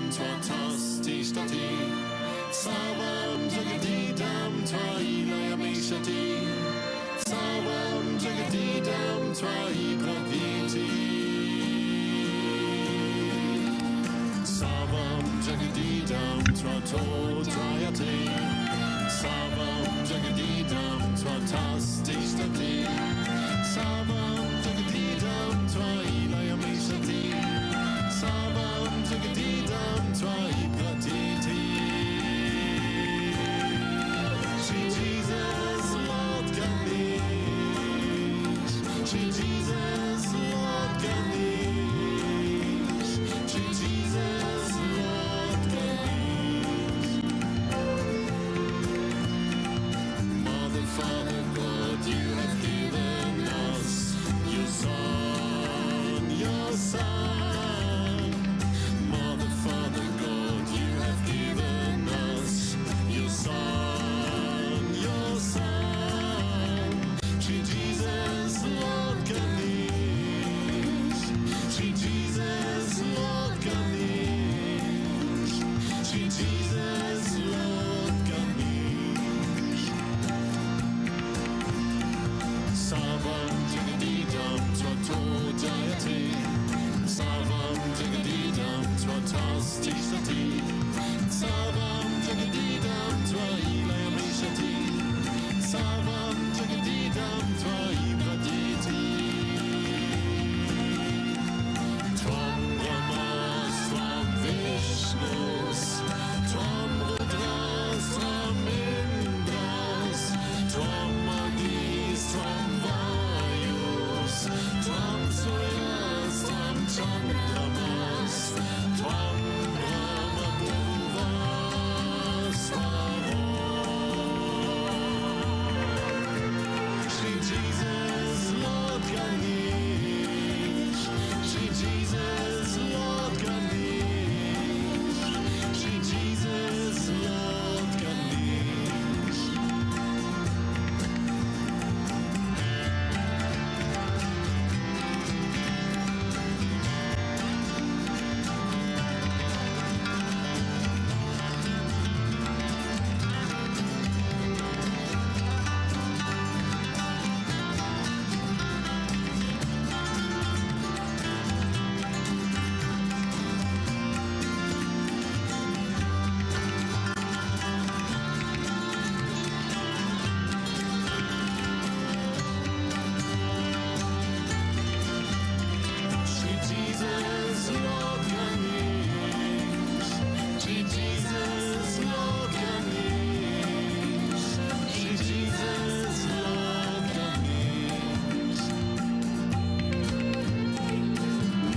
Tvatastishti Savam Jagadidam Tvailayamishati Savam Jagadidam Tvai Prakriti Savam Jagadidam Tvato Jayate Savam Jagadidam Tvatastishti Savam Jagadidam Tvailayamishati Savam Jagadidam Tvai Prakriti Shri Jesus Lord Ganesh Shri Jesus Lord Ganesh Shri Jesus Lord Ganesh Mother, Father, God, you have given us your Son, your Son. Mother, Father, God, you have given us your Son, your Son. Shri Jesus, Lord Ganesh. Shri Jesus, Lord Ganesh. Shri Jesus, Lord Ganesh. Savam Jagadidam Tvato Jayate Savam Jagadidam Tvatastishti Savam Jagadidam Tvailayamishati Savam Jagadidam Tvai Prakriti Tvam Brahmas Tvam Vishnus Tvam Rudras Tvam Indras Tvam Agnis Tvam Vayus Tvam Suryas Tvam Chandramas Tvam Brahma Bhuvas Shri Jesus Lord Ganesh Shri Jesus Lord Ganesh Shri Jesus Lord Ganesh Shri Jesus Lord Ganesh Shri Jesus Lord Ganesh Shri Jesus Lord Ganesh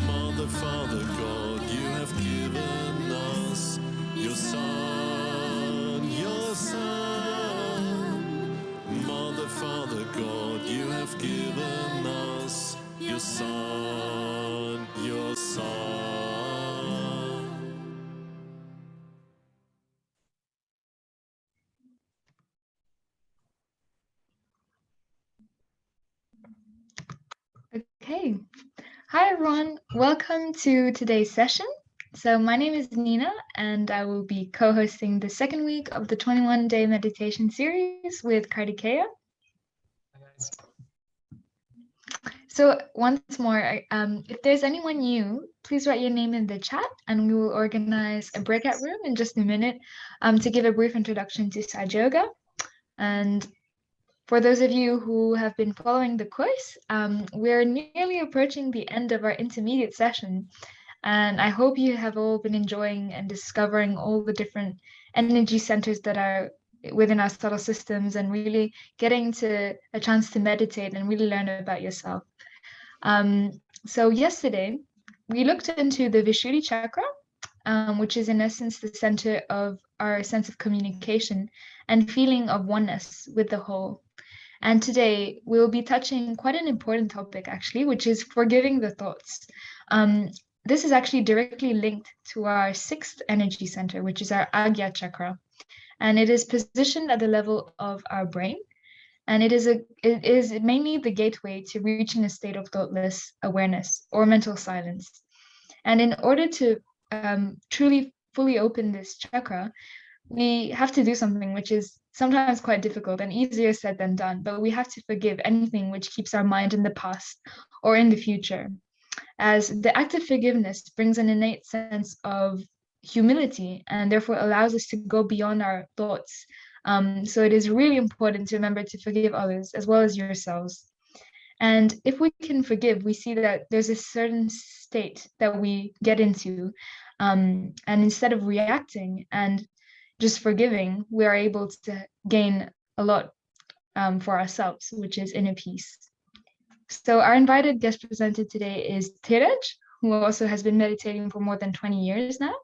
Mother, Father, God, you have given us your Son, your Son. Mother, Father, God, you have given us your Son, your Son. Okay. Hi, everyone. Welcome to today's session. So my name is Nina, and I will be co-hosting the second week of the 21-day meditation series with Kartikeya. So once more, if there's anyone new, please write your name in the chat, and we will organize a breakout room in just a minute to give a brief introduction to Sahaja Yoga. And for those of you who have been following the course, we're nearly approaching the end of our intermediate session. And I hope you have all been enjoying and discovering all the different energy centers that are within our subtle systems and really getting to a chance to meditate and really learn about yourself. So yesterday, we looked into the Vishuddhi Chakra, which is in essence the center of our sense of communication and feeling of oneness with the whole. And today we'll be touching quite an important topic, actually, which is forgiving the thoughts. This is actually directly linked to our sixth energy center, which is our Agya Chakra. And it is positioned at the level of our brain. And it is mainly the gateway to reaching a state of thoughtless awareness or mental silence. And in order to truly fully open this chakra, we have to do something which is sometimes quite difficult and easier said than done, but we have to forgive anything which keeps our mind in the past or in the future, as the act of forgiveness brings an innate sense of humility and therefore allows us to go beyond our thoughts. So it is really important to remember to forgive others as well as yourselves. And if we can forgive, we see that there's a certain state that we get into. And instead of reacting and just forgiving, we are able to gain a lot for ourselves, which is inner peace. So our invited guest presenter today is Tiraj, who also has been meditating for more than 20 years now.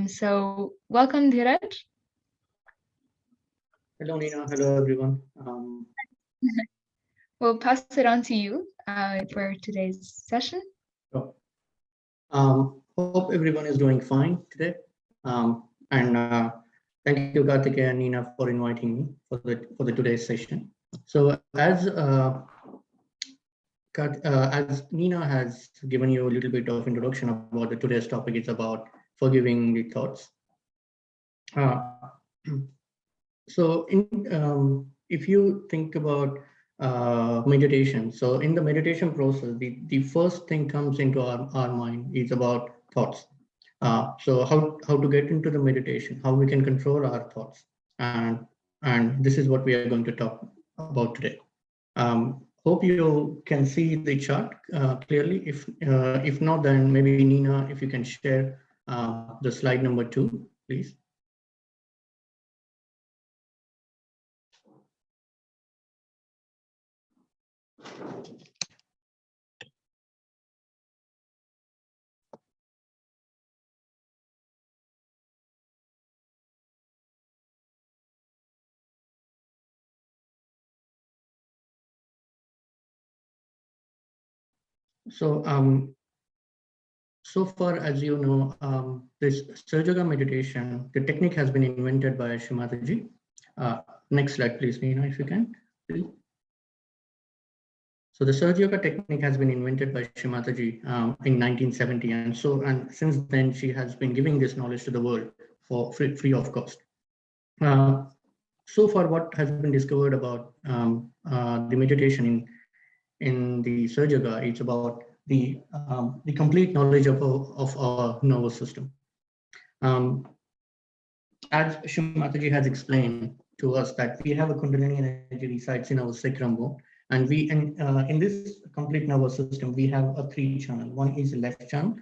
So welcome, Tiraj. Hello, Nina. Hello, everyone. We'll pass it on to you for today's session. So, hope everyone is doing fine today. And thank you, Karthikeya and Nina, for inviting me for the today's session. So, as Nina has given you a little bit of introduction about the today's topic, it's about forgiving the thoughts. So, if you think about meditation, so in the meditation process, the first thing comes into our mind is about thoughts. So how to get into the meditation, how we can control our thoughts, and this is what we are going to talk about today. Hope you can see the chart clearly. If not, then maybe Nina, if you can share the slide number 2, please. So so far as you know, this Sahaja Yoga meditation, the technique has been invented by Shrimataji. Next slide, please, Nina, if you can. Please. So the Sahaja Yoga technique has been invented by Shrimataji in 1970, and since then she has been giving this knowledge to the world for free of cost. So far, what has been discovered about the meditation in the Sahaja Yoga, it's about the complete knowledge of our nervous system. As Shrimataji has explained to us that we have a Kundalini energy resides in our sacrum bone, and in this complete nervous system we have a 3 channel. One is the left channel,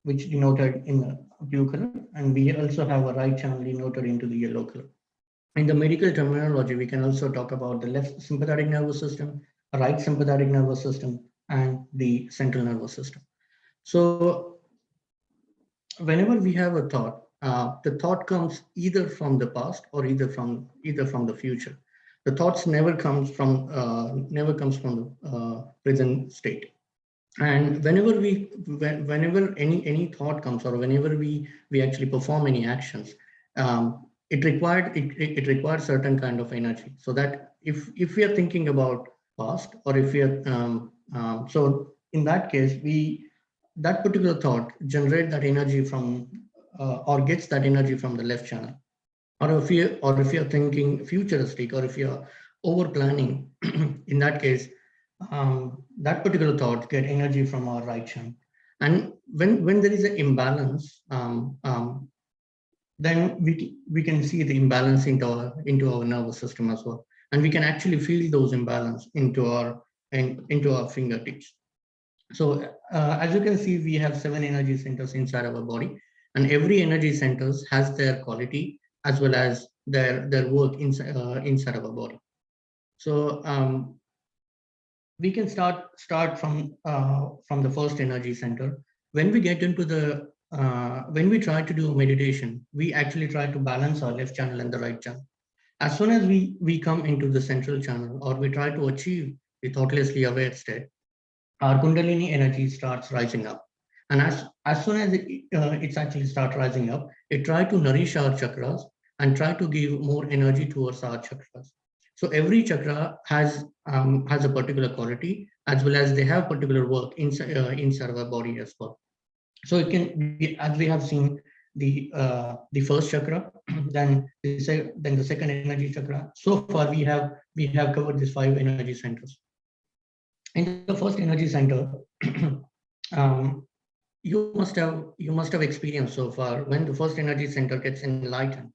which denoted in the blue color, and we also have a right channel denoted into the yellow color. In the medical terminology, we can also talk about the left sympathetic nervous system, right sympathetic nervous system, and the central nervous system. So whenever we have a thought, the thought comes either from the past or either from the future. The thoughts never comes from the present state. And whenever any thought comes, or whenever we actually perform any actions, it requires certain kind of energy. So that if we are thinking about past, or if we are so in that case, that particular thought generate that energy from or gets that energy from the left channel. Or if you're thinking futuristic, or if you're over planning, in that case, that particular thought get energy from our right channel. And when there is an imbalance, then we can see the imbalance into our nervous system as well, and we can actually feel those imbalance into our fingertips. So as you can see, we have 7 energy centers inside our body, and every energy centers has their quality as well as their work inside our body. So we can start from the first energy center. When we get into the when we try to do meditation, we actually try to balance our left channel and the right channel. As soon as we come into the central channel, or we try to achieve the thoughtlessly aware state, our Kundalini energy starts rising up. And as soon as it's actually start rising up, it try to nourish our chakras and try to give more energy towards our chakras. So every chakra has a particular quality, as well as they have particular work inside our body as well. So it can be, as we have seen, the first chakra, then then the second energy chakra. So far we have covered these 5 energy centers. In the first energy center, um, you must have experienced so far when the first energy center gets enlightened,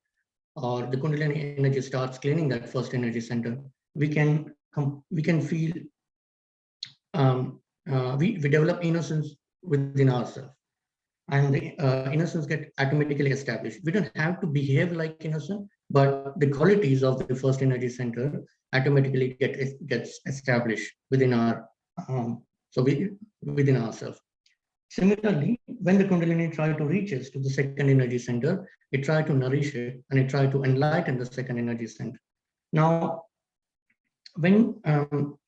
or the Kundalini energy starts cleaning that first energy center, we can feel we develop innocence within ourselves, and the innocence get automatically established. We don't have to behave like innocent, but the qualities of the first energy center automatically gets established within our within ourselves. Similarly, when the Kundalini try to reaches to the second energy center, it try to nourish it and it try to enlighten the second energy center. Now, when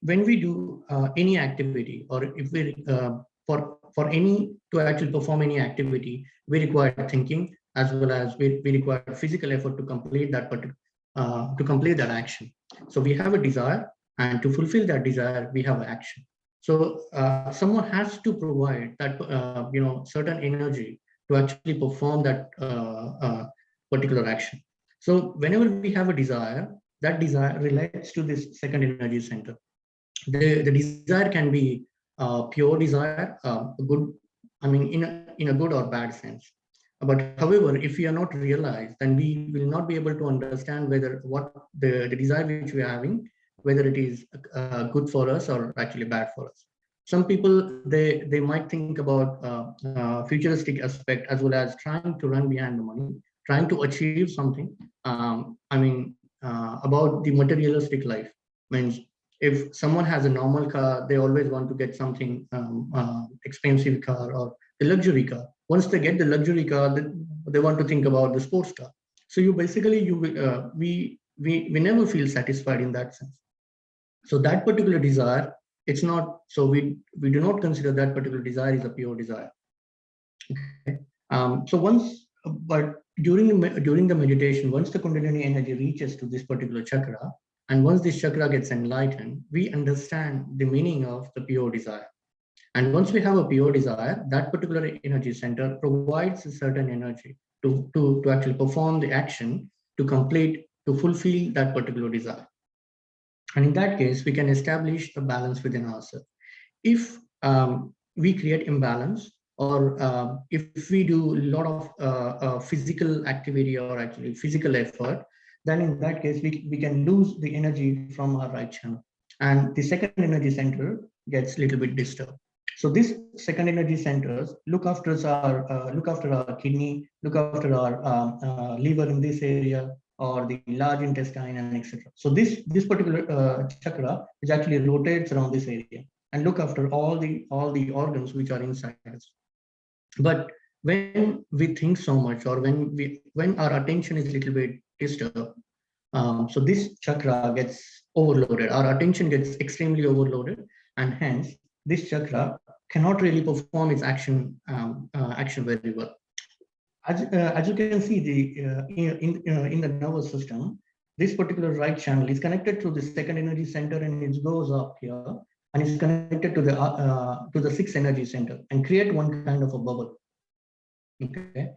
we do any activity, or if we for any to actually perform any activity, we require thinking, as well as we require physical effort to complete that to complete that action. So we have a desire, and to fulfill that desire we have action. So someone has to provide that certain energy to actually perform that particular action. So whenever we have a desire, that desire relates to this second energy center. The desire can be pure desire, good, I mean, in a good or bad sense. But however, if we are not realized, then we will not be able to understand whether what the desire which we are having, whether it is good for us or actually bad for us. Some people, they might think about futuristic aspect, as well as trying to run behind the money, trying to achieve something. About the materialistic life. Means if someone has a normal car, they always want to get something expensive car or the luxury car. Once they get the luxury car, they want to think about the sports car. So you basically we never feel satisfied in that sense. So that particular desire, it's not, so we do not consider that particular desire is a pure desire. Okay. So once, but during the meditation, once the Kundalini energy reaches to this particular chakra, and once this chakra gets enlightened, we understand the meaning of the pure desire. And once we have a pure desire, that particular energy center provides a certain energy to actually perform the action, to complete, to fulfill that particular desire. And in that case, we can establish a balance within ourselves. If we create imbalance, or if we do a lot of physical activity or actually physical effort, then in that case, we can lose the energy from our right channel. And the second energy center gets a little bit disturbed. So this second energy centers look after our kidney, look after our liver in this area, or the large intestine, and etc. So this particular chakra is actually rotates around this area and look after all the organs which are inside us. But when we think so much, or when our attention is a little bit disturbed, so this chakra gets overloaded. Our attention gets extremely overloaded, and hence this chakra cannot really perform its action very well. As you can see, in the nervous system, this particular right channel is connected to the second energy center, and it goes up here, and it's connected to the sixth energy center, and create one kind of a bubble. Okay.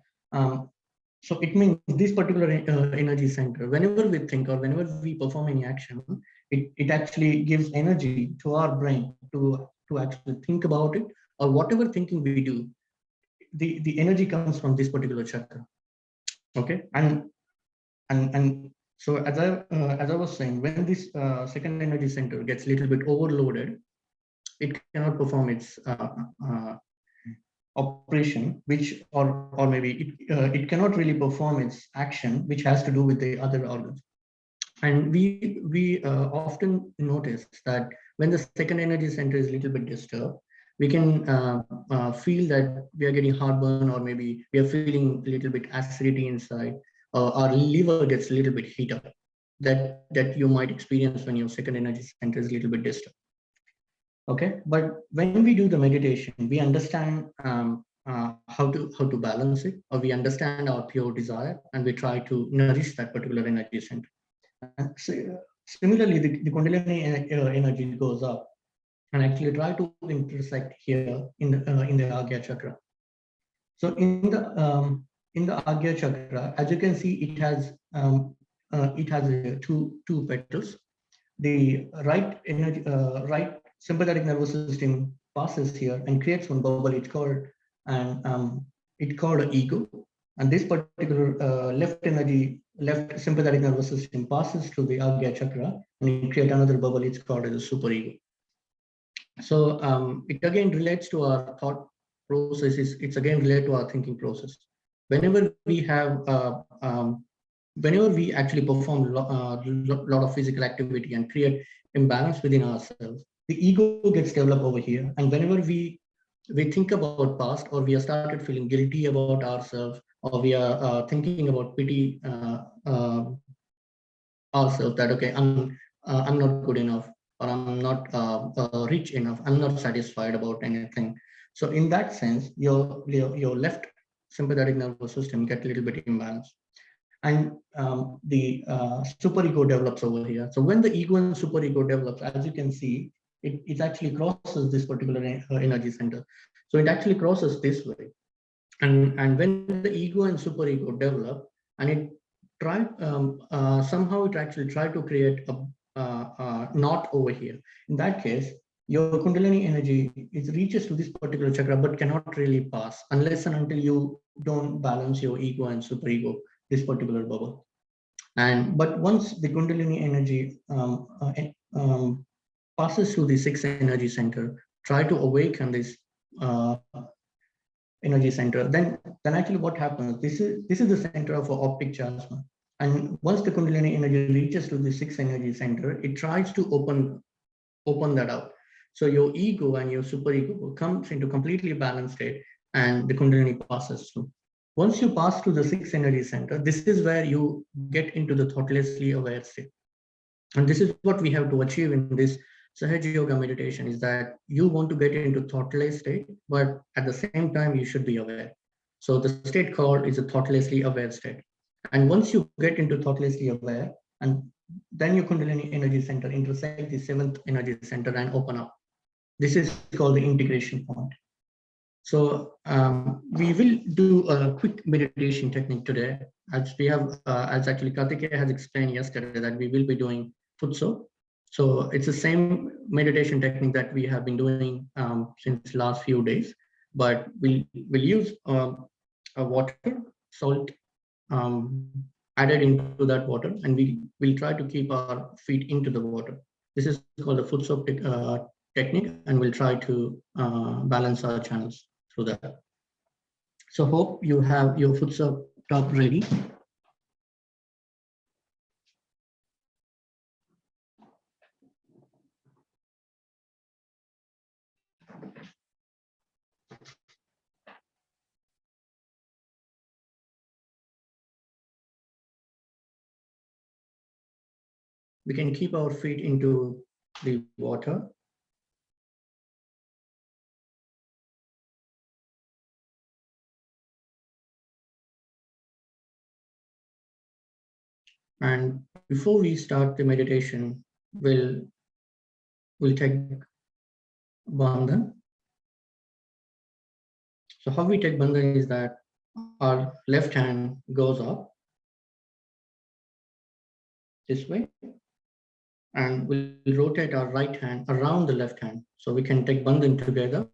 So it means this particular energy center, whenever we think or whenever we perform any action, it actually gives energy to our brain to actually think about it, or whatever thinking we do, the energy comes from this particular chakra. Okay. And so as I was saying, when this second energy center gets a little bit overloaded, it cannot perform its operation, which or maybe it cannot really perform its action, which has to do with the other organs. And we often notice that when the second energy center is a little bit disturbed, we can feel that we are getting heartburn, or maybe we are feeling a little bit acidity inside. Our liver gets a little bit heat up. That you might experience when your second energy center is a little bit disturbed. Okay, but when we do the meditation, we understand how to balance it, or we understand our pure desire, and we try to nourish that particular energy center. So, similarly, the Kundalini energy goes up and actually try to intersect here in the Agya Chakra. So in the Agya Chakra, as you can see, it has two petals. The right sympathetic nervous system passes here and creates one bubble. It's called an ego. And this particular left sympathetic nervous system passes through the Agya Chakra and it creates another bubble. It's called as a superego. So it again relates to our thought process. It's again related to our thinking process. Whenever we have, whenever we actually perform lot of physical activity and create imbalance within ourselves, the ego gets developed over here. And whenever we think about past, or we have started feeling guilty about ourselves, or we are thinking about pity ourselves, that okay, I'm not good enough, or I'm not rich enough, I'm not satisfied about anything. So in that sense, your left sympathetic nervous system get a little bit imbalanced, and the superego develops over here. So when the ego and superego develops, as you can see, it actually crosses this particular energy center. So it actually crosses this way, and when the ego and superego develop, and it try somehow it actually try to create a knot over here. In that case, your Kundalini energy reaches to this particular chakra, but cannot really pass unless and until you don't balance your ego and superego, this particular bubble. And but once the Kundalini energy passes through the sixth energy center, try to awaken this energy center, then actually what happens, this is the center of our optic chiasma. And once the Kundalini energy reaches to the sixth energy center, it tries to open that out. So your ego and your superego comes into completely balanced state, and the Kundalini passes through. Once you pass through the sixth energy center, this is where you get into the thoughtlessly aware state. And this is what we have to achieve in this Sahaja Yoga meditation, is that you want to get into thoughtless state, but at the same time, you should be aware. So the state called is a thoughtlessly aware state. And once you get into thoughtlessly aware, and then your Kundalini energy center intersect the seventh energy center and open up. This is called the integration point. So we will do a quick meditation technique today, as we have, as actually Karthikeya has explained yesterday, that we will be doing futso. So it's the same meditation technique that we have been doing since last few days, but we'll use a water, salt added into that water, and we will try to keep our feet into the water. This is called the futso technique, and we'll try to balance our channels through that. So hope you have your futso top ready. We can keep our feet into the water. And before we start the meditation, we'll take bandhan. So how we take bandhan is that our left hand goes up this way, and we'll rotate our right hand around the left hand. So we can take bandhan together.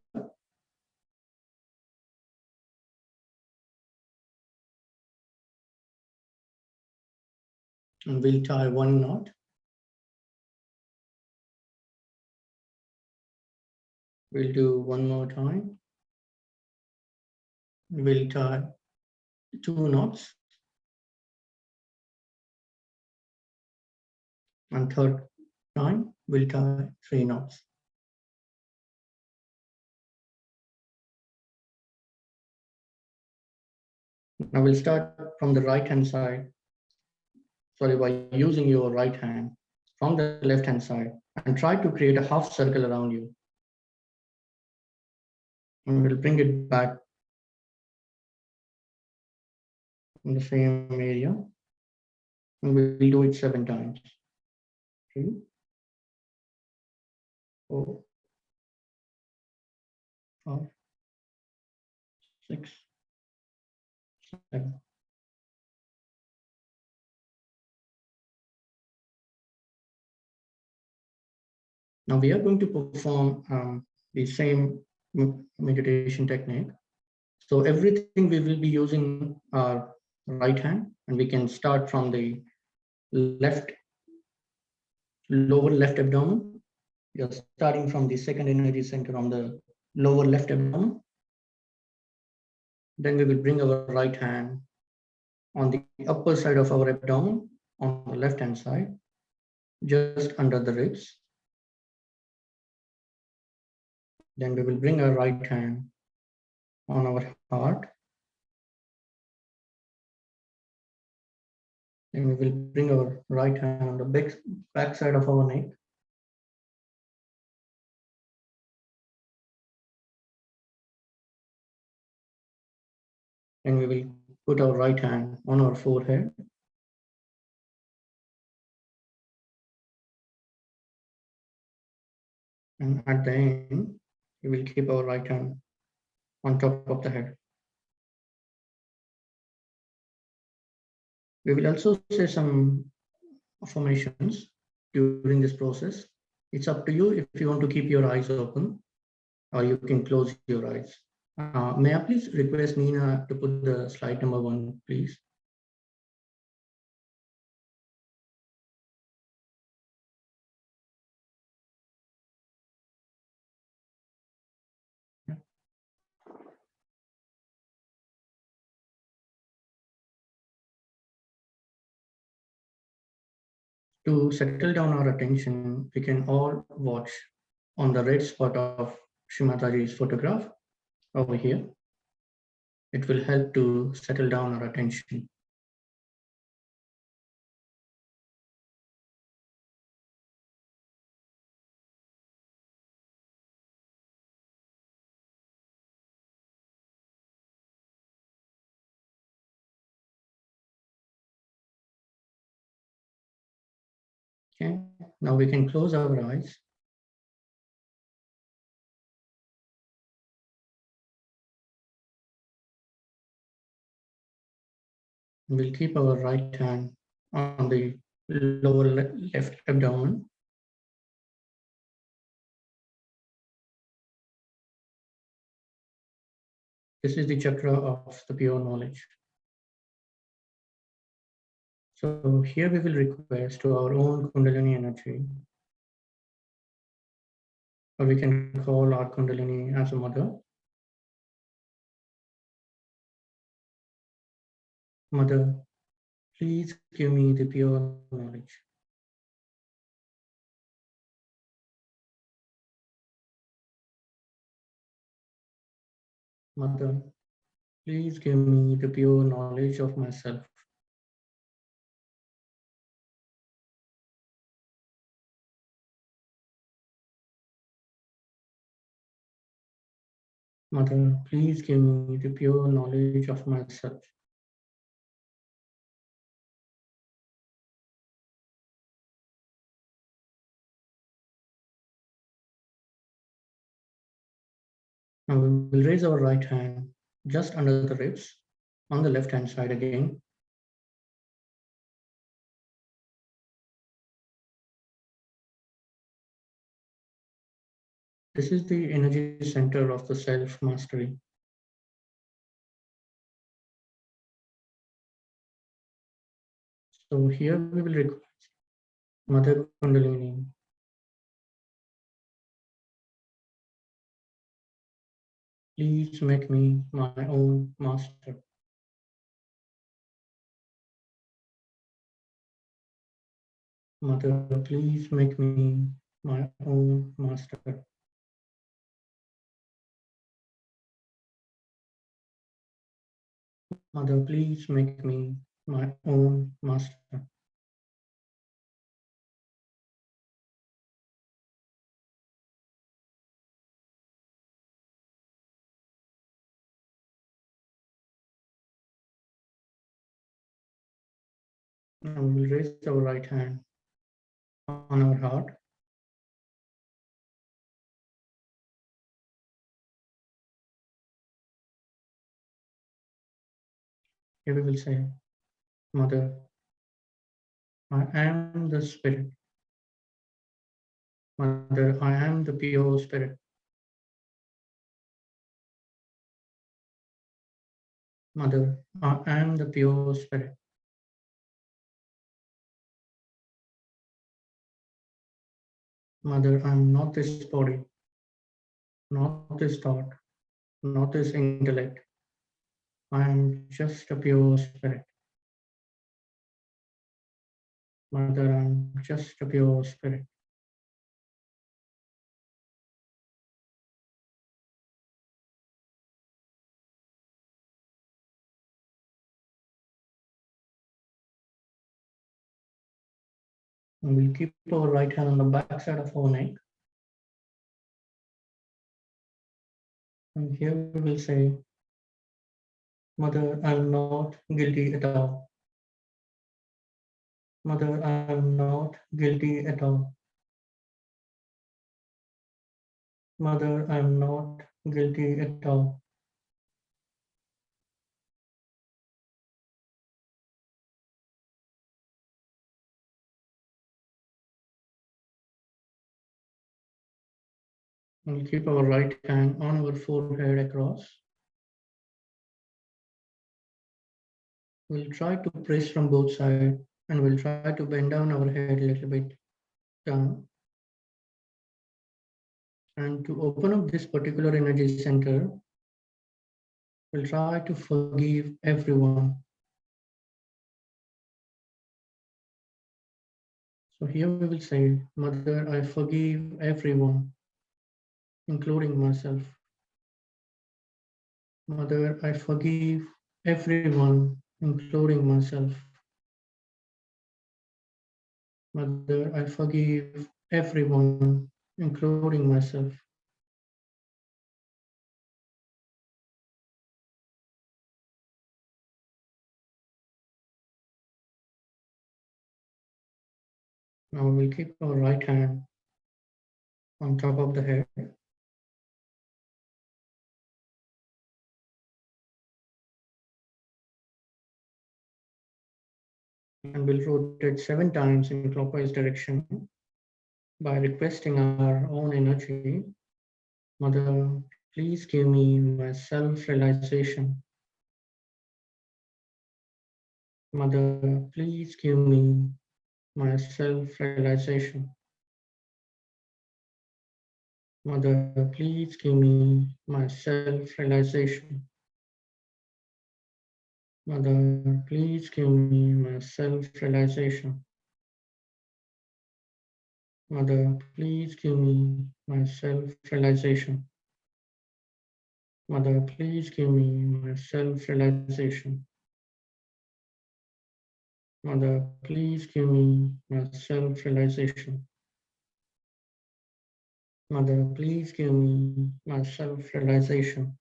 And we'll tie one knot. We'll do one more time. We'll tie two knots. And third time, we'll tie three knots. Now we'll start from the right hand side. Sorry, by using your right hand from the left hand side, and try to create a half circle around you. And we'll bring it back in the same area. And we'll do it 7 times. 3, 4, 5, 6, Now we are going to perform the same meditation technique. So everything we will be using our right hand, and we can start from the lower left abdomen. You're starting from the second energy center on the lower left abdomen. Then we will bring our right hand on the upper side of our abdomen on the left hand side, just under the ribs. Then we will bring our right hand on our heart. Then we will bring our right hand on the back side of our neck. And we will put our right hand on our forehead. And at the end, we will keep our right hand on top of the head. We will also say some affirmations during this process. It's up to you if you want to keep your eyes open, or you can close your eyes. May I please request Nina to put the slide number 1, please? To settle down our attention, we can all watch on the red spot of Shrimataji's photograph over here. It will help to settle down our attention. Okay, now we can close our eyes. We'll keep our right hand on the lower left abdomen. This is the chakra of the pure knowledge. So here we will request to our own Kundalini energy, or we can call our Kundalini as a mother. Mother, please give me the pure knowledge. Mother, please give me the pure knowledge of myself. Mother, please give me the pure knowledge of myself. Now we will raise our right hand just under the ribs on the left hand side again. This is the energy center of the self-mastery. So here we will request Mother Kundalini, please make me my own master. Mother, please make me my own master. Mother, please make me my own master. Now we will raise our right hand on our heart. Here we will say, Mother, I am the Spirit. Mother, I am the pure Spirit. Mother, I am the pure Spirit. Mother, I am not this body, not this thought, not this intellect. I am just a pure Spirit. Mother, I am just a pure Spirit. And we'll keep our right hand on the back side of our neck. And here we will say, Mother, I am not guilty at all. Mother, I am not guilty at all. Mother, I am not guilty at all. We'll keep our right hand on our forehead across. We'll try to press from both sides and we'll try to bend down our head a little bit down. And to open up this particular energy center, we'll try to forgive everyone. So here we will say, Mother, I forgive everyone, including myself. Mother, I forgive everyone, including myself. Mother, I forgive everyone, including myself. Now we'll keep our right hand on top of the head. And we'll rotate 7 times in clockwise direction by requesting our own energy. Mother, please give me my self-realization. Mother, please give me my self-realization. Mother, please give me my self-realization. Mother, please give me my self-realization. Mother, please give me my self-realization. Mother, please give me my self-realization. Mother, please give me my self-realization. Mother, please give me my self-realization.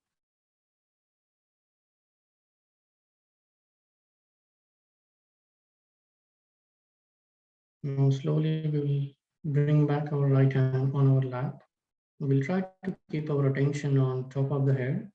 Now slowly we will bring back our right hand on our lap. We'll try to keep our attention on top of the head.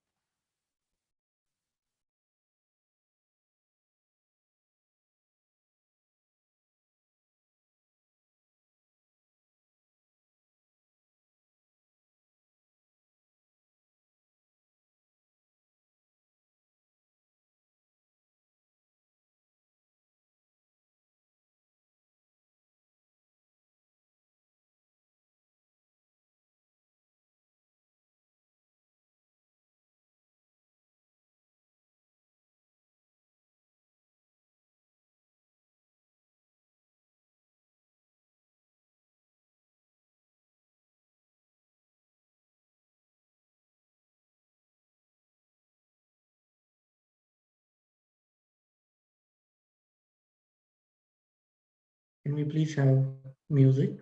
Can we please have music,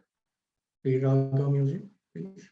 the raga music, please?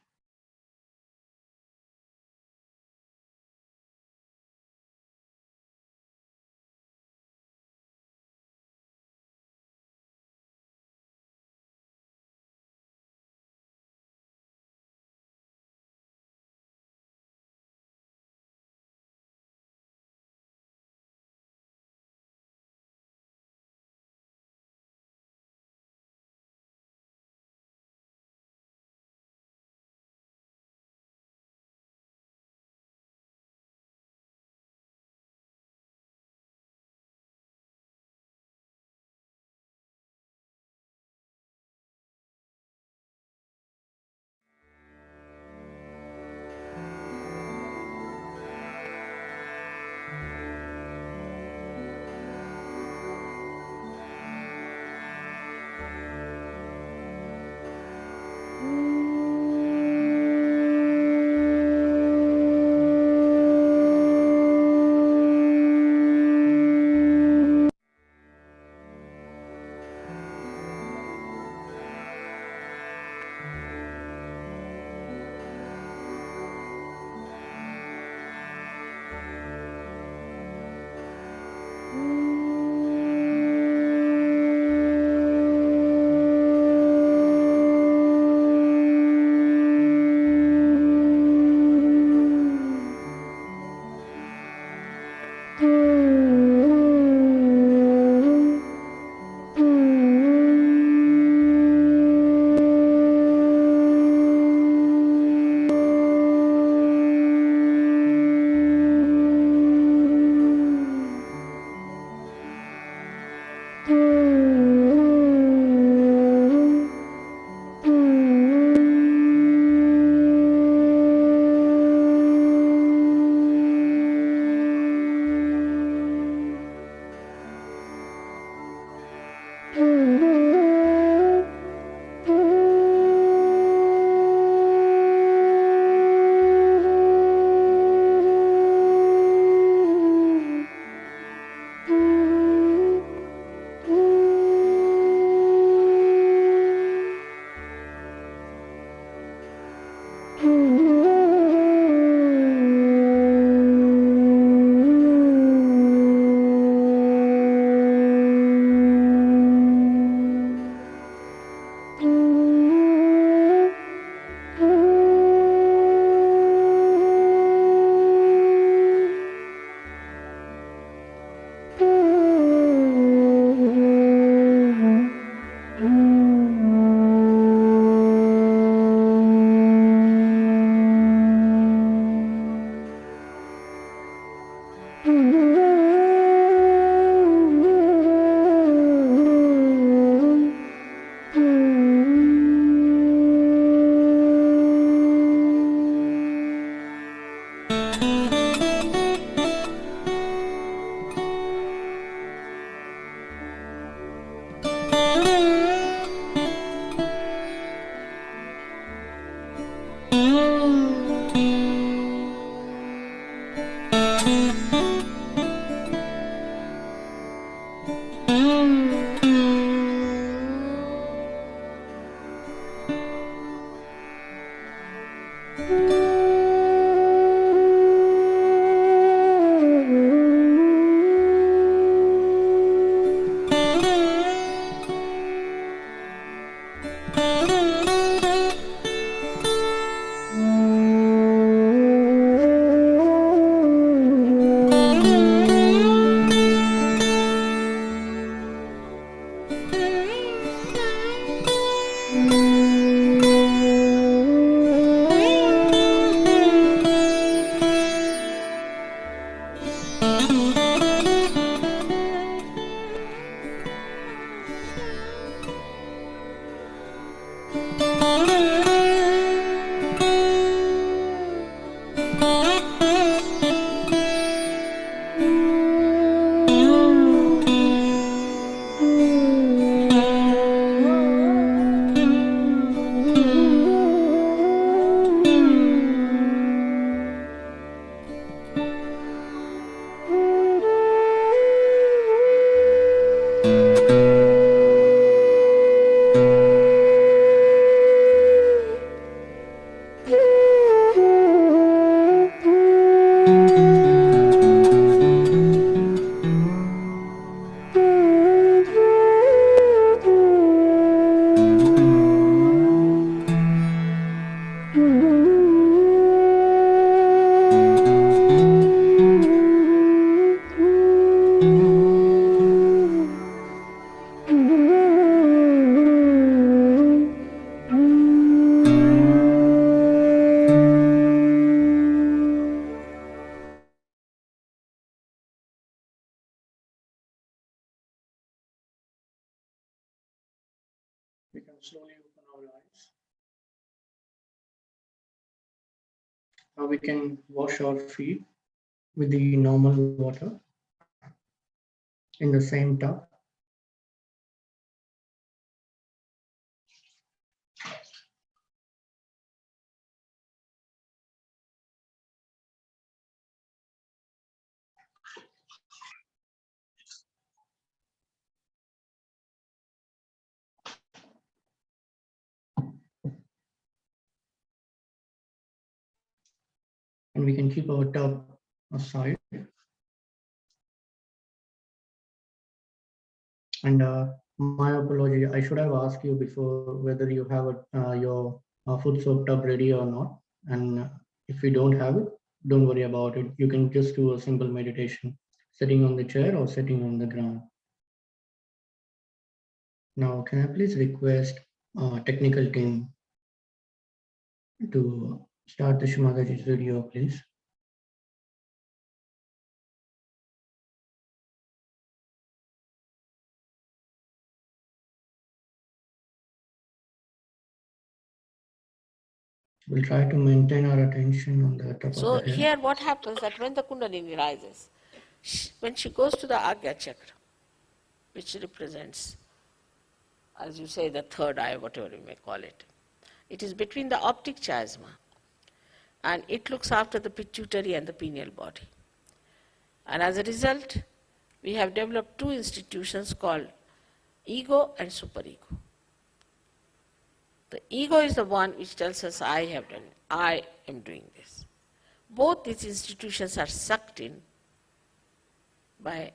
We can slowly open our eyes. Now we can wash our feet with the normal water in the same tub. And we can keep our tub aside. And my apology, I should have asked you before whether you have your foot soap tub ready or not. And if you don't have it, don't worry about it. You can just do a simple meditation, sitting on the chair or sitting on the ground. Now, can I please request technical team to start the Shimadaji's video, please? We'll try to maintain our attention on the top of the So head. here what happens that when the Kundalini rises, when she goes to the Agya Chakra, which represents, as you say, the third eye, whatever you may call it, it is between the optic chiasma and it looks after the pituitary and the pineal body. And as a result, we have developed two institutions called ego and superego. The ego is the one which tells us, I have done it, I am doing this. Both these institutions are sucked in by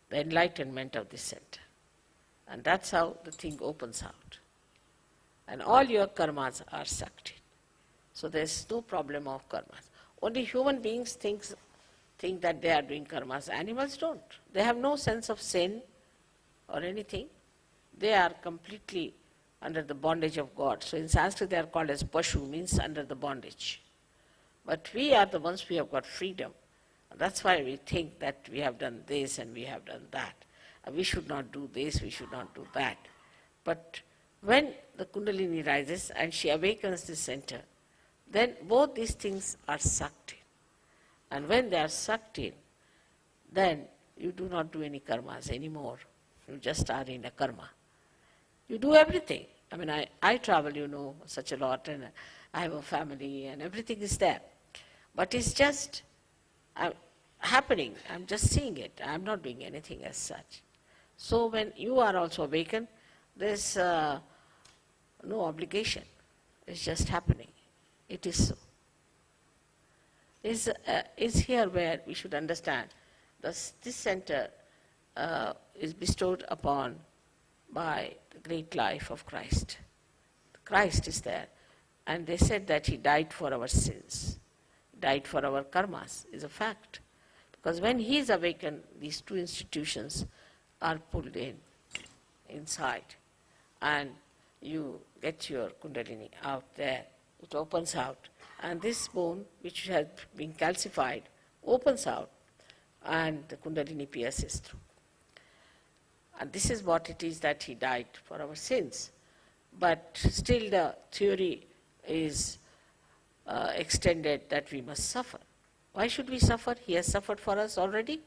the enlightenment of this center. And that's how the thing opens out. And all your karmas are sucked in. So there's no problem of karmas. Only human beings think that they are doing karmas. Animals don't. They have no sense of sin or anything. They are completely under the bondage of God. So in Sanskrit they are called as Pashu, means under the bondage. But we are the ones who have got freedom. That's why we think that we have done this and we have done that. We should not do this, we should not do that. But when the Kundalini rises and she awakens the center, then both these things are sucked in. And when they are sucked in, then you do not do any karmas anymore. You just are in a karma. You do everything. I mean, I travel, such a lot, and I have a family, and everything is there. But it's just happening. I'm just seeing it. I'm not doing anything as such. So when you are also awakened, there's no obligation. It's just happening. It is so. Is here where we should understand this center is bestowed upon by the great life of Christ. Christ is there. And they said that he died for our sins, died for our karmas, is a fact. Because when he is awakened, these two institutions are pulled inside. And you get your Kundalini out there. It opens out. And this bone, which has been calcified, opens out. And the Kundalini pierces through. And this is what it is that he died for our sins. but still the theory is extended that we must suffer. Why should we suffer? He has suffered for us already,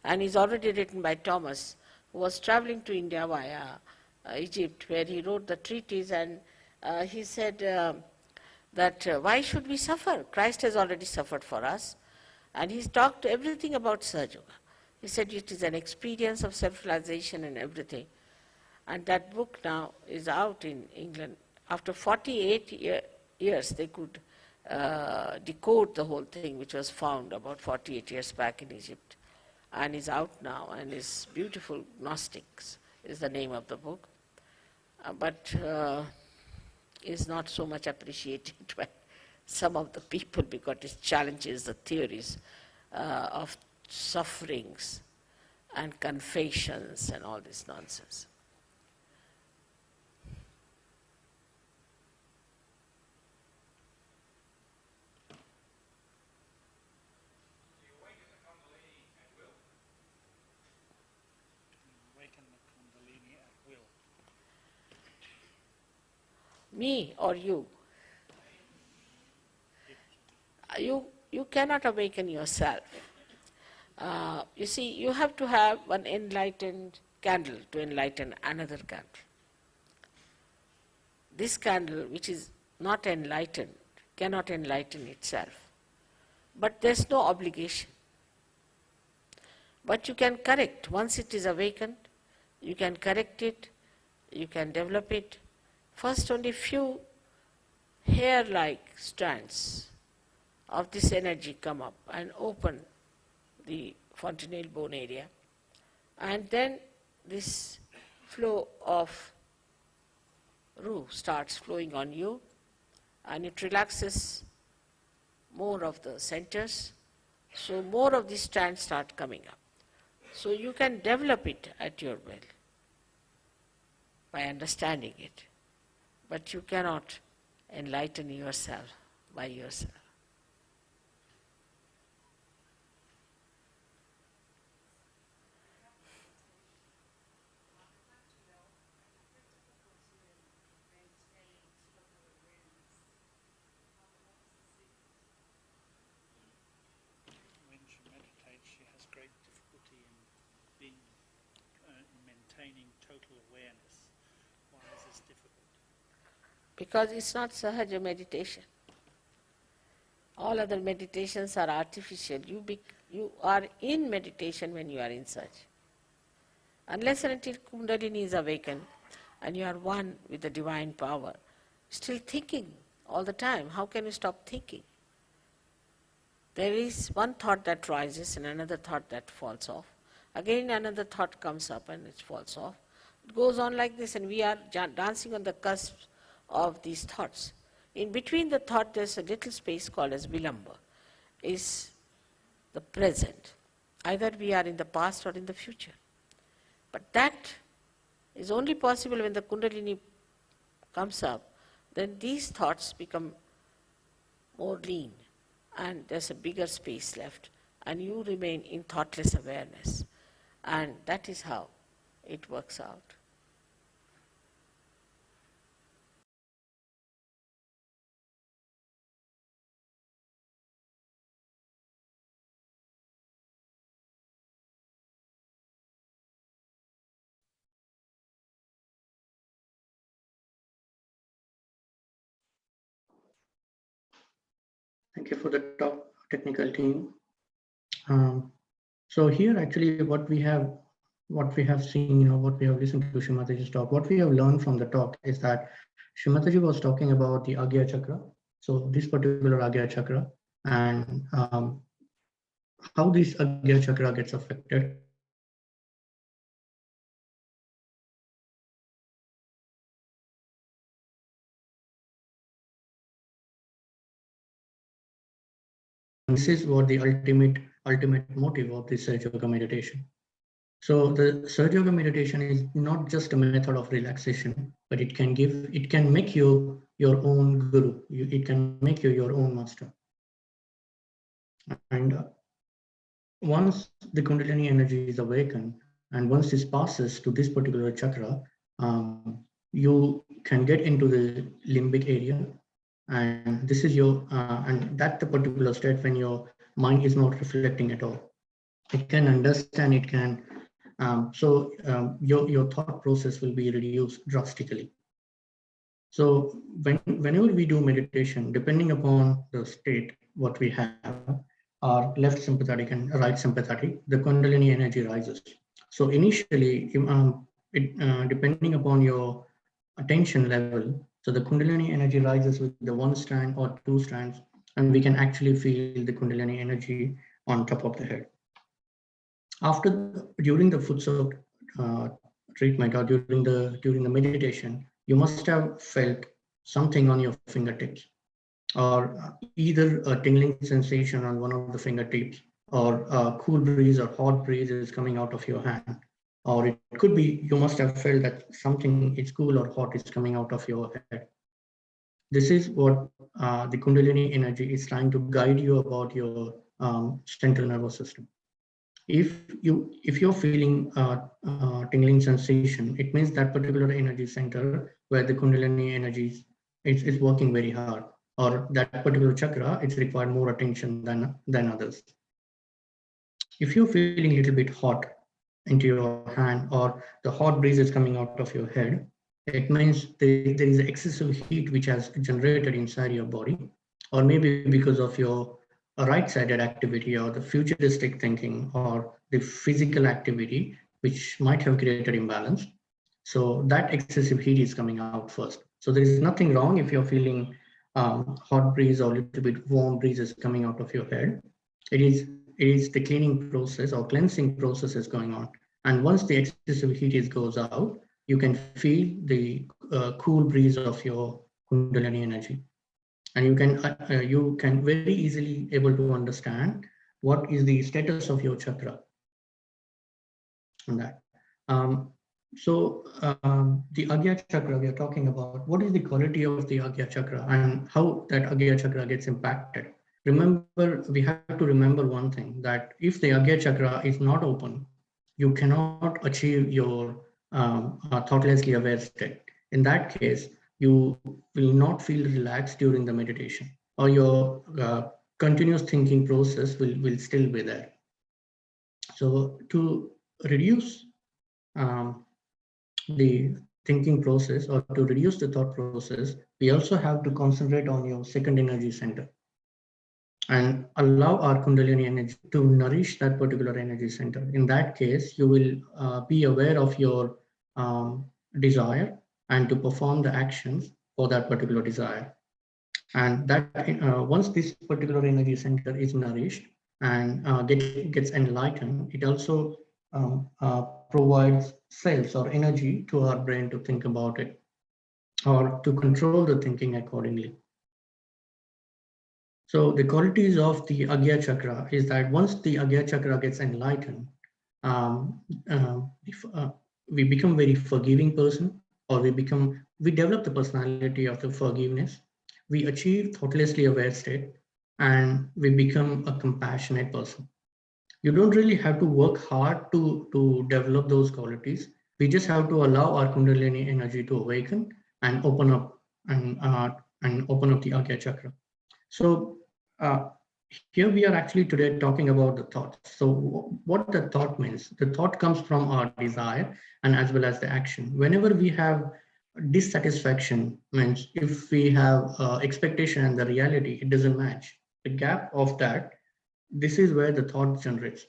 and is already written by Thomas, who was traveling to India via Egypt, where he wrote the treatise, and he said that why should we suffer? Christ has already suffered for us, and he's talked everything about Sahaja Yoga. He said it is an experience of self-realization and everything. And that book now is out in England. After 48 years, they could decode the whole thing, which was found about 48 years back in Egypt, and is out now, and is beautiful. Gnostics is the name of the book, but is not so much appreciated by some of the people because it challenges the theories of sufferings and confessions and all this nonsense. Me or you? You cannot awaken yourself. You see, you have to have one enlightened candle to enlighten another candle. This candle, which is not enlightened, cannot enlighten itself. But there's no obligation. But you can correct. Once it is awakened, you can correct it, you can develop it. First, only few hair-like strands of this energy come up and open the fontanelle bone area. And then this flow of Ru starts flowing on you, and it relaxes more of the centers. So more of these strands start coming up. So you can develop it at your will by understanding it. But you cannot enlighten yourself by yourself. When she meditates, she has great difficulty in maintaining total awareness. Why is this difficult? Because it's not Sahaja meditation. All other meditations are artificial. You are in meditation when you are in Sahaja. Unless and until Kundalini is awakened and you are one with the divine power, still thinking all the time. How can you stop thinking? There is one thought that rises and another thought that falls off. Again another thought comes up and it falls off. It goes on like this, and we are dancing on the cusp of these thoughts. In between the thought there's a little space called as Vilamba, is the present. Either we are in the past or in the future. But that is only possible when the Kundalini comes up, then these thoughts become more lean and there's a bigger space left and you remain in thoughtless awareness. And that is how it works out. Thank you for the top technical team. So here actually what we have seen, what we have listened to Shrimataji's talk, what we have learned from the talk is that Shrimataji was talking about the Agya Chakra. So this particular Agya Chakra and how this Agya Chakra gets affected. This is what the ultimate motive of this Sahaja Yoga meditation. So the Sahaja Yoga meditation is not just a method of relaxation, but it can make you your own guru. It can make you your own master. And once the Kundalini energy is awakened, and once this passes to this particular chakra, you can get into the limbic area, and this is your and that's the particular state when your mind is not reflecting at all. It can understand, it can your thought process will be reduced drastically. So whenever we do meditation, depending upon the state what we have, our left sympathetic and right sympathetic, the Kundalini energy rises. So initially, depending upon your attention level, so the Kundalini energy rises with the one strand or two strands, and we can actually feel the Kundalini energy on top of the head. During the foot soak treatment or during the meditation, you must have felt something on your fingertips, or either a tingling sensation on one of the fingertips, or a cool breeze or hot breeze is coming out of your hand, or it could be you must have felt that something is cool or hot is coming out of your head. This is what the Kundalini energy is trying to guide you about your central nervous system. If you're feeling tingling sensation, it means that particular energy center where the Kundalini energy is working very hard, or that particular chakra, it's required more attention than others. If you're feeling a little bit hot into your hand, or the hot breeze is coming out of your head, it means there is excessive heat which has generated inside your body, or maybe because of your right-sided activity or the futuristic thinking or the physical activity which might have created imbalance. So that excessive heat is coming out first. So there is nothing wrong if you're feeling hot breeze or a little bit warm breezes coming out of your head. It is the cleaning process or cleansing process is going on. And once the excessive heat goes out, you can feel the cool breeze of your Kundalini energy. And you can very easily able to understand what is the status of your chakra on that. The Agya Chakra we are talking about, what is the quality of the Agya Chakra and how that Agya Chakra gets impacted? Remember, we have to remember one thing, that if the Agya Chakra is not open, you cannot achieve your thoughtlessly aware state. In that case, you will not feel relaxed during the meditation, or your continuous thinking process will still be there. So to reduce the thinking process, or to reduce the thought process, we also have to concentrate on your second energy center and allow our Kundalini energy to nourish that particular energy center. In that case, you will be aware of your desire and to perform the actions for that particular desire. And that once this particular energy center is nourished and gets enlightened, it also provides cells or energy to our brain to think about it, or to control the thinking accordingly. So the qualities of the Agya Chakra is that once the Agya Chakra gets enlightened, we become very forgiving person, or we develop the personality of the forgiveness. We achieve thoughtlessly aware state, and we become a compassionate person. You don't really have to work hard to develop those qualities. We just have to allow our Kundalini energy to awaken and open up and open up the Agya Chakra. So here we are actually today talking about the thoughts. So what the thought means, the thought comes from our desire and as well as the action. Whenever we have dissatisfaction, means if we have expectation and the reality, it doesn't match. The gap of that, this is where the thought generates.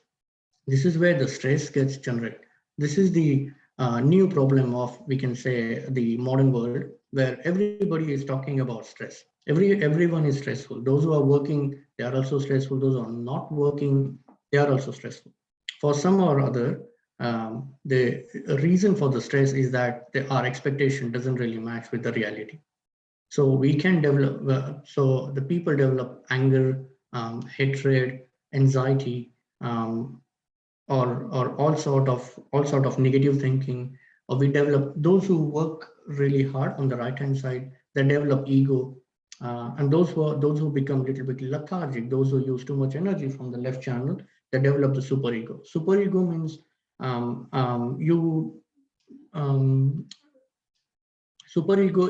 This is where the stress gets generated. This is the new problem of, we can say, the modern world, where everybody is talking about stress. Everyone is stressful. Those who are working, they are also stressful. Those who are not working, they are also stressful. For some or other, the reason for the stress is that our expectation doesn't really match with the reality. So we can develop, so the people develop anger, hatred, anxiety, or all sort of negative thinking. Or we develop, those who work really hard on the right hand side, they develop ego, and those who become a little bit lethargic, those who use too much energy from the left channel, they develop the superego. Superego means Superego,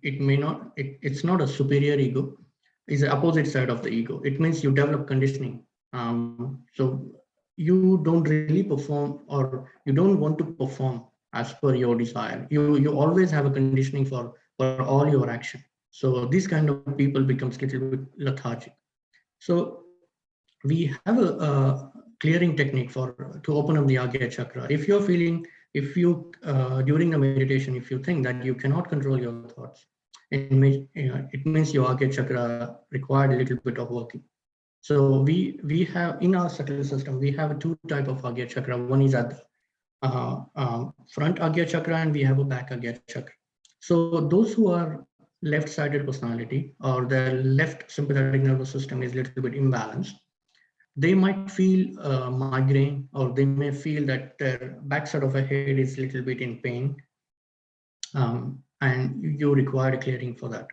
it may not, it's not a superior ego, it's the opposite side of the ego. It means you develop conditioning. So you don't really perform, or you don't want to perform as per your desire. You always have a conditioning for all your action. So these kind of people becomes a little bit lethargic. So we have a clearing technique to open up the Agya Chakra. If you're feeling, if you during the meditation, if you think that you cannot control your thoughts, it means your Agya Chakra required a little bit of working. So we have in our subtle system, we have two type of Agya Chakra. One is at the front Agya Chakra, and we have a back Agya Chakra. So those who are left-sided personality, or their left sympathetic nervous system is a little bit imbalanced, they might feel migraine, or they may feel that their backside of a head is a little bit in pain, and you require a clearing for that.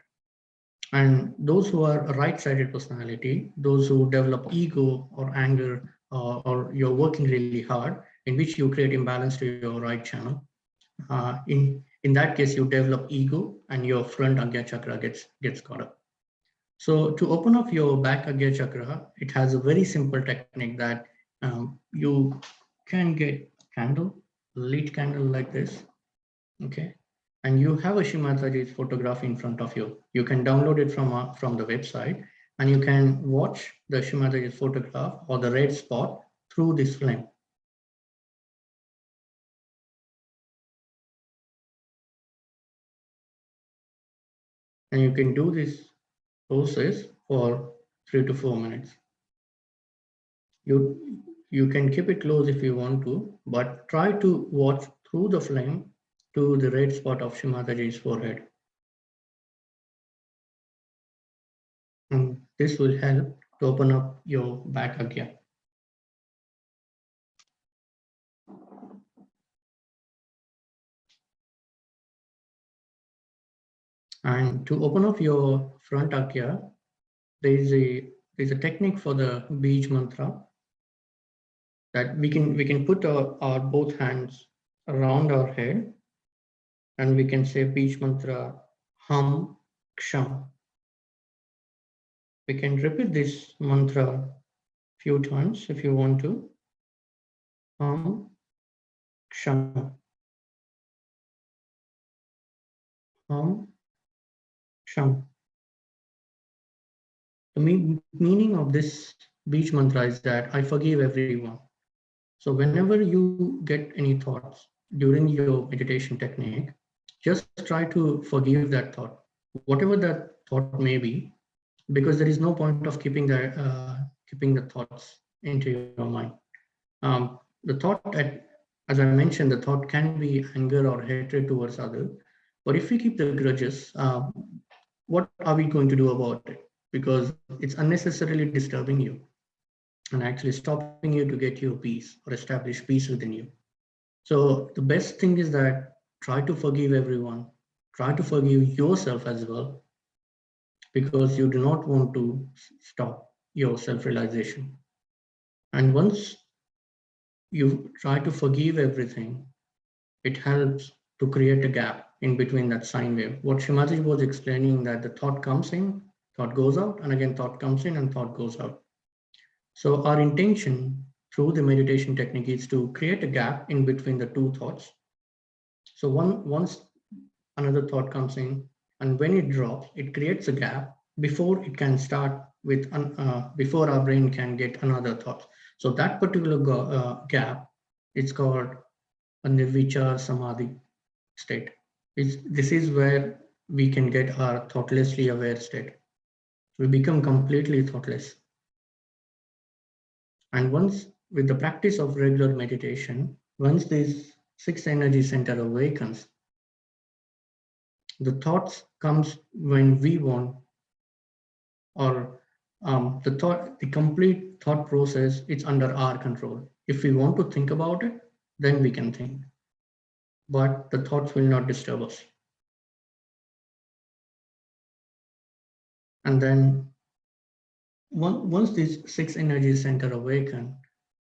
And those who are right-sided personality, those who develop ego or anger, or you're working really hard, in which you create imbalance to your right channel, in that case you develop ego, and your front Agya Chakra gets caught up. So to open up your back Agya Chakra, it has a very simple technique that you can get lit candle like this, okay? And you have a Shimataji's photograph in front of you. You can download it from the website, and you can watch the Shimataji's photograph or the red spot through this flame. And you can do this process for 3 to 4 minutes. You can keep it close if you want to, but try to watch through the flame to the red spot of Shimataji's forehead. And this will help to open up your back Agya. And to open up your front Agya, there is a technique for the Bij mantra that we can put our both hands around our head, and we can say Bij mantra Hum Ksham. We can repeat this mantra few times if you want to. Hum Ksham. Hum Ksham. The meaning of this Bij mantra is that I forgive everyone. So whenever you get any thoughts during your meditation technique, just try to forgive that thought, whatever that thought may be, because there is no point of keeping the thoughts into your mind. The thought, as I mentioned, the thought can be anger or hatred towards others. But if we keep the grudges, what are we going to do about it? Because it's unnecessarily disturbing you and actually stopping you to get your peace or establish peace within you. So the best thing is that try to forgive everyone, try to forgive yourself as well, because you do not want to stop your self-realization. And once you try to forgive everything, it helps to create a gap in between that sine wave. What Shimaji was explaining, that the thought comes in, thought goes out, and again thought comes in and thought goes out. So our intention through the meditation technique is to create a gap in between the two thoughts. So once another thought comes in, and when it drops, it creates a gap before it can start with, before our brain can get another thought. So that particular gap, it's called a nirvichar samadhi state. This is where we can get our thoughtlessly aware state. We become completely thoughtless. And once, with the practice of regular meditation, once this sixth energy center awakens, the thoughts comes when we want, or the complete thought process, it's under our control. If we want to think about it, then we can think, but the thoughts will not disturb us. And then once these six energy center awaken,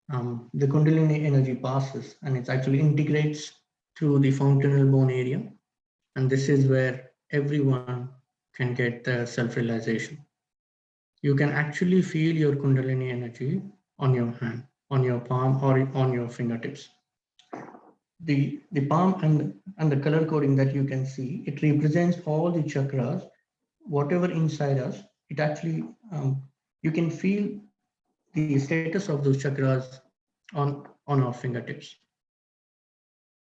the Kundalini energy passes, and it actually integrates through the fontanel bone area, And this is where everyone can get the self-realization. You can actually feel your Kundalini energy on your hand, on your palm, or on your fingertips. The palm and the color coding that you can see, it represents all the chakras, whatever inside us. It actually, you can feel the status of those chakras on our fingertips.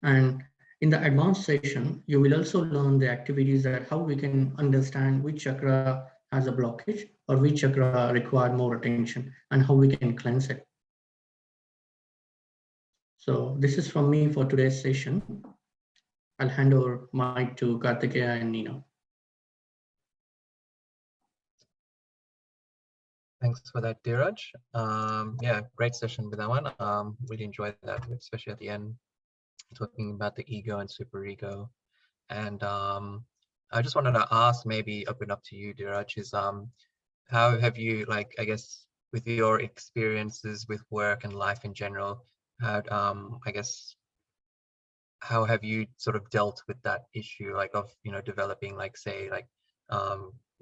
And in the advanced session, you will also learn the activities that how we can understand which chakra has a blockage or which chakra require more attention and how we can cleanse it. So this is from me for today's session. I'll hand over mic to Kartikeya and Nina. Thanks for that, Dheeraj. Yeah, great session with that one. Really enjoyed that, especially at the end, talking about the ego and superego. And I just wanted to ask, maybe open up to you, Dheeraj, is how have you, like, I guess, with your experiences with work and life in general, how, I guess, how have you sort of dealt with that issue, like of, you know, developing, like, say, like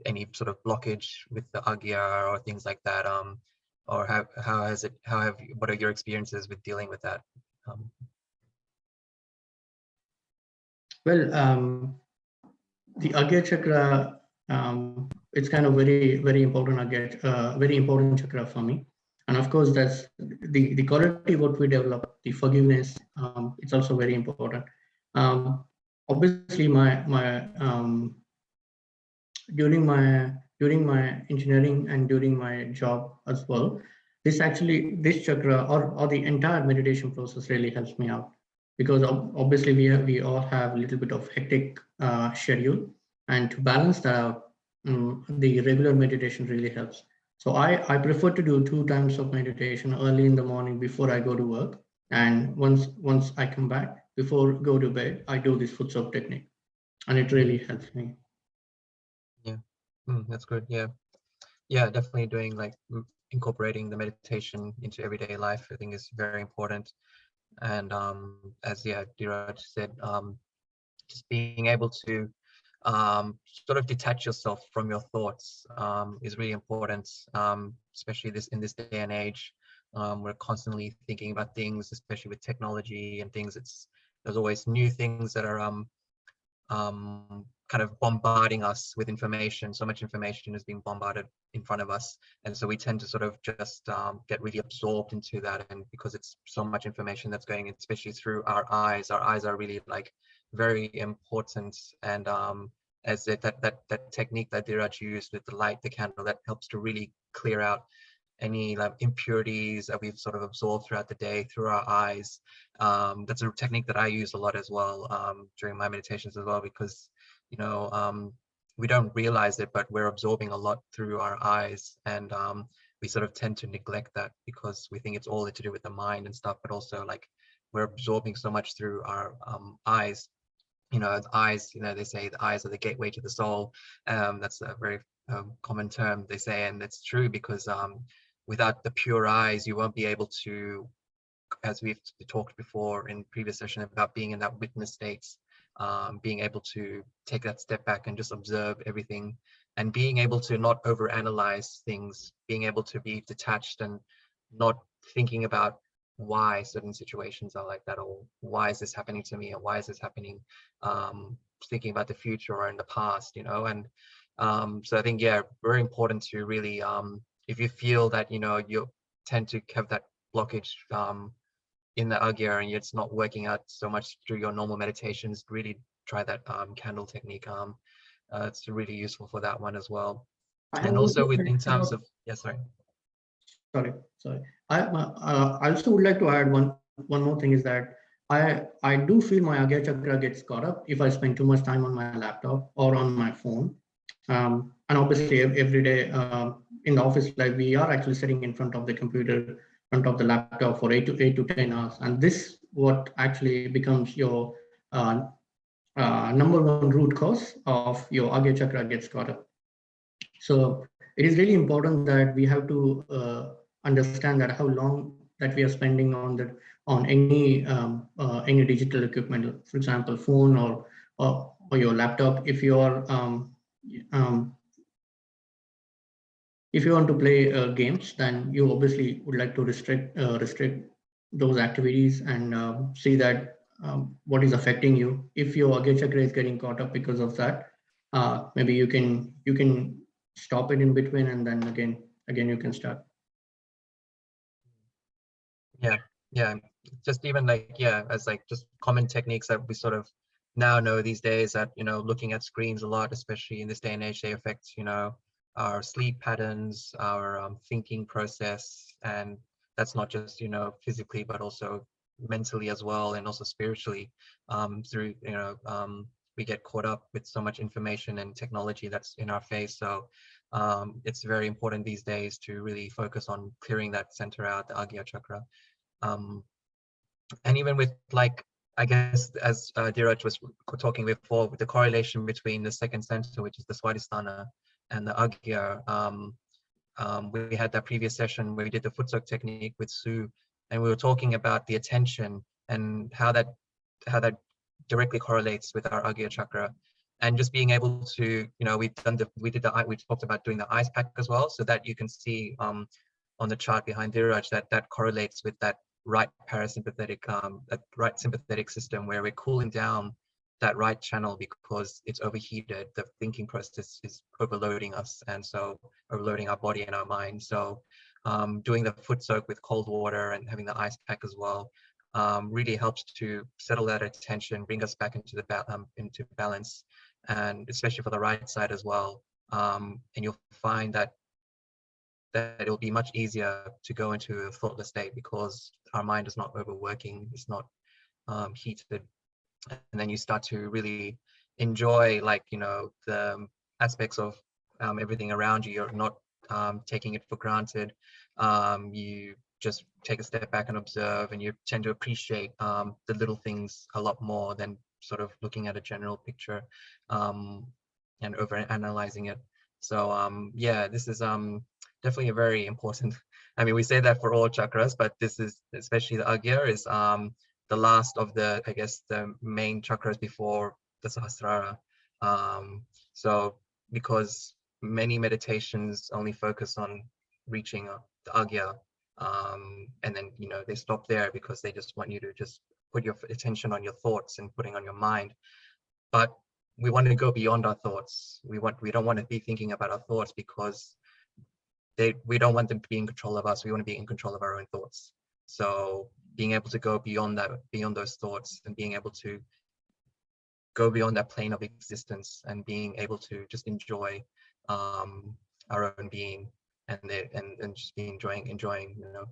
any sort of blockage with the Agya or things like that, or what are your experiences with dealing with that? Well, the Agya Chakra, it's kind of very important very important chakra for me. And of course, that's the quality what we develop, the forgiveness. It's also very important. Obviously, during my engineering and during my job as well, this chakra or the entire meditation process really helps me out, because obviously we all have a little bit of hectic schedule, and to balance that out, the regular meditation really helps. So I prefer to do 2 times of meditation, early in the morning before I go to work, and once I come back before go to bed, I do this foot soap technique, and it really helps me. Yeah, that's good. Yeah, definitely doing, like, incorporating the meditation into everyday life, I think is very important. And as Dheeraj said, just being able to sort of detach yourself from your thoughts is really important, especially in this day and age. We're constantly thinking about things, especially with technology and things. There's always new things that are kind of bombarding us with information. So much information is being bombarded in front of us, and so we tend to sort of just get really absorbed into that. And because it's so much information that's going in, especially through our eyes are really, like, very important. And as that technique that Dheeraj used with the light, the candle, that helps to really clear out any, like, impurities that we've sort of absorbed throughout the day through our eyes. That's a technique that I use a lot as well during my meditations as well, because, you know, we don't realize it, but we're absorbing a lot through our eyes, and we sort of tend to neglect that because we think it's all to do with the mind and stuff, but also, like, we're absorbing so much through our eyes. You know, the eyes, you know, they say the eyes are the gateway to the soul. That's a very common term, they say, and it's true, because without the pure eyes, you won't be able to, as we've talked before in previous session about being in that witness states, being able to take that step back and just observe everything, and being able to not overanalyze things, being able to be detached and not thinking about why certain situations are like that, or why is this happening to me, or why is this happening, thinking about the future or in the past, you know. And so I think, yeah, very important to really, if you feel that, you know, you tend to have that blockage in the Agya and it's not working out so much through your normal meditations, really try that candle technique. It's really useful for that one as well. And also in terms of, sorry. I also would like to add one more thing, is that I do feel my Agya Chakra gets caught up if I spend too much time on my laptop or on my phone. And obviously every day in the office life, we are actually sitting in front of the computer, in front of the laptop for 8 to 10 hours. And this what actually becomes your number one root cause of your Agya Chakra gets caught up. So it is really important that we have to understand that how long that we are spending on any digital equipment, for example, phone or or your laptop. If you are if you want to play games, then you obviously would like to restrict those activities and see that what is affecting you. If your Agya Chakra is getting caught up because of that, maybe you can stop it in between, and then again you can start. Yeah, just even like, yeah, as like just common techniques that we sort of now know these days, that, you know, looking at screens a lot, especially in this day and age, they affect, you know, our sleep patterns, our thinking process, and that's not just, you know, physically, but also mentally as well, and also spiritually. Through, you know, we get caught up with so much information and technology that's in our face. So it's very important these days to really focus on clearing that center out, the Agya Chakra. And even with, like, I guess, as Dheeraj was talking before, with the correlation between the second center, which is the Swadhisthana, and the Agya, we had that previous session where we did the foot soak technique with Sue, and we were talking about the attention and how that directly correlates with our Agya Chakra. And just being able to, you know, we talked about doing the ice pack as well, so that you can see on the chart behind Dheeraj that correlates with that right parasympathetic, that right sympathetic system, where we're cooling down that right channel because it's overheated. The thinking process is overloading us, and so overloading our body and our mind. So doing the foot soak with cold water and having the ice pack as well really helps to settle that attention, bring us back into into balance, and especially for the right side as well. And you'll find that it'll be much easier to go into a thoughtless state because our mind is not overworking, it's not heated, and then you start to really enjoy, like, you know, the aspects of everything around you. You're not taking it for granted. You just take a step back and observe, and you tend to appreciate the little things a lot more than sort of looking at a general picture and over analyzing it. So yeah, this is definitely a very important, I mean, we say that for all chakras, but this is, especially the Agya, is the last of the, I guess, the main chakras before the Sahasrara. So because many meditations only focus on reaching the Agya, and then, you know, they stop there because they just want you to just put your attention on your thoughts and putting on your mind. But we want to go beyond our thoughts. We don't want to be thinking about our thoughts because we don't want them to be in control of us. We want to be in control of our own thoughts. So being able to go beyond that, beyond those thoughts, and being able to go beyond that plane of existence, and being able to just enjoy our own being, and just be enjoying, you know,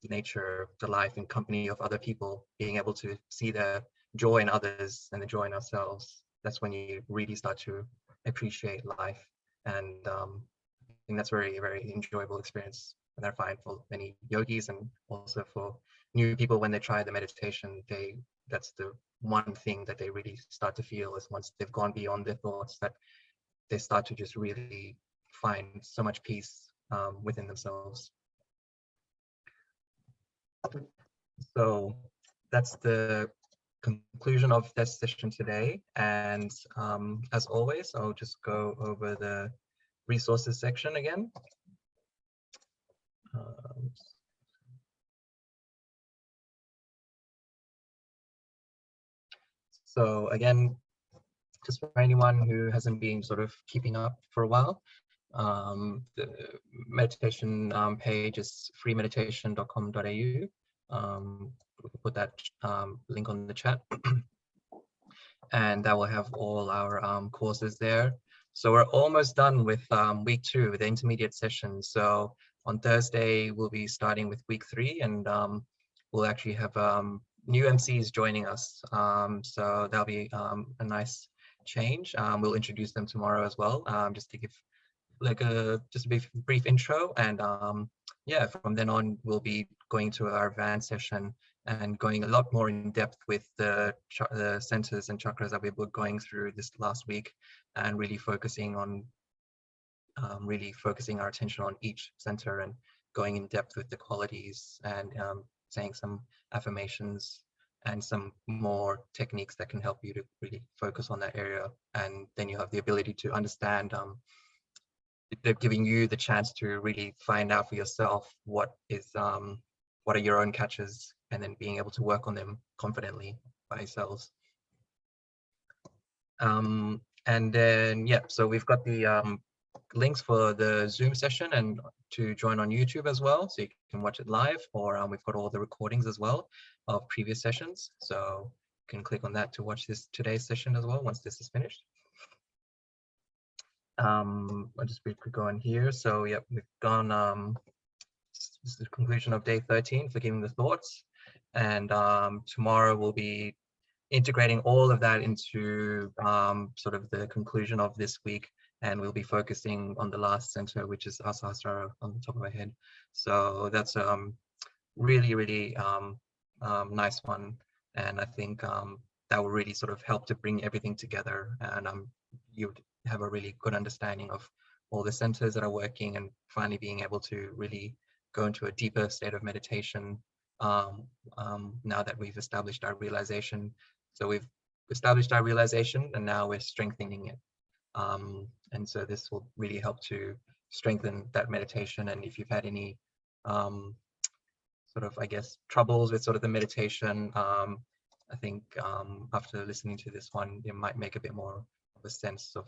nature, the life and company of other people, being able to see the joy in others and the joy in ourselves. That's when you really start to appreciate life. And I think that's very, very enjoyable experience. And I find for many yogis, and also for new people, when they try the meditation, that's the one thing that they really start to feel, is once they've gone beyond their thoughts, that they start to just really find so much peace within themselves. So that's the conclusion of this session today. And as always, I'll just go over the resources section again. So again, just for anyone who hasn't been sort of keeping up for a while, the meditation page is freemeditation.com.au. We can put that link on the chat, and that will have all our courses there. So we're almost done with week 2, the intermediate session. So on Thursday, we'll be starting with week 3, and we'll actually have new MCs joining us. So that'll be a nice change. We'll introduce them tomorrow as well, just to give like just a brief intro. And yeah, from then on, we'll be going to our advanced session and going a lot more in depth with the centers and chakras that we were going through this last week, and really focusing on our attention on each center, and going in depth with the qualities, and saying some affirmations and some more techniques that can help you to really focus on that area. And then you have the ability to understand, they're giving you the chance to really find out for yourself what are your own catches, and then being able to work on them confidently by yourselves. And then, yeah, so we've got the links for the Zoom session and to join on YouTube as well, so you can watch it live, or we've got all the recordings as well of previous sessions, so you can click on that to watch today's session as well once this is finished. I'll just quickly go on here. So yeah, we've gone, this is the conclusion of day 13, forgiving the thoughts, and tomorrow we'll be integrating all of that into sort of the conclusion of this week, and we'll be focusing on the last center, which is Asahasrara on the top of my head. So that's really nice one, and I think that will really sort of help to bring everything together, and you would have a really good understanding of all the centers that are working, and finally being able to really go into a deeper state of meditation now that we've established our realization. So we've established our realization, and now we're strengthening it. And so this will really help to strengthen that meditation. And if you've had any sort of, I guess, troubles with sort of the meditation, I think after listening to this one, it might make a bit more of a sense of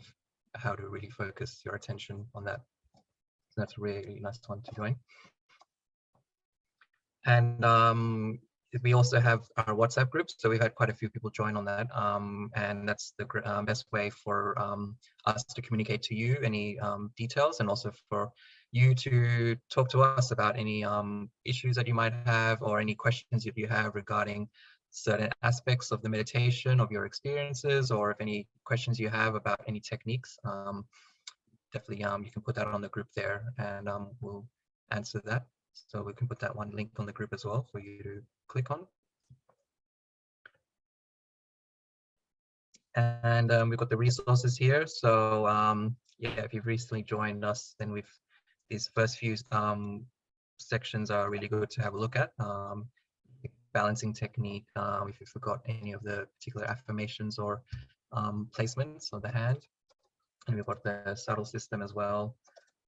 how to really focus your attention on that. So that's a really nice one to join. And we also have our WhatsApp group, so we've had quite a few people join on that, and that's the best way for us to communicate to you any details, and also for you to talk to us about any issues that you might have, or any questions that you have regarding certain aspects of the meditation, of your experiences, or if any questions you have about any techniques. Definitely you can put that on the group there, and we'll answer that. So we can put that one link on the group as well for you to click on. And we've got the resources here. So yeah, if you've recently joined us, then these first few sections are really good to have a look at. Balancing technique, if you forgot any of the particular affirmations or placements of the hand. And we've got the subtle system as well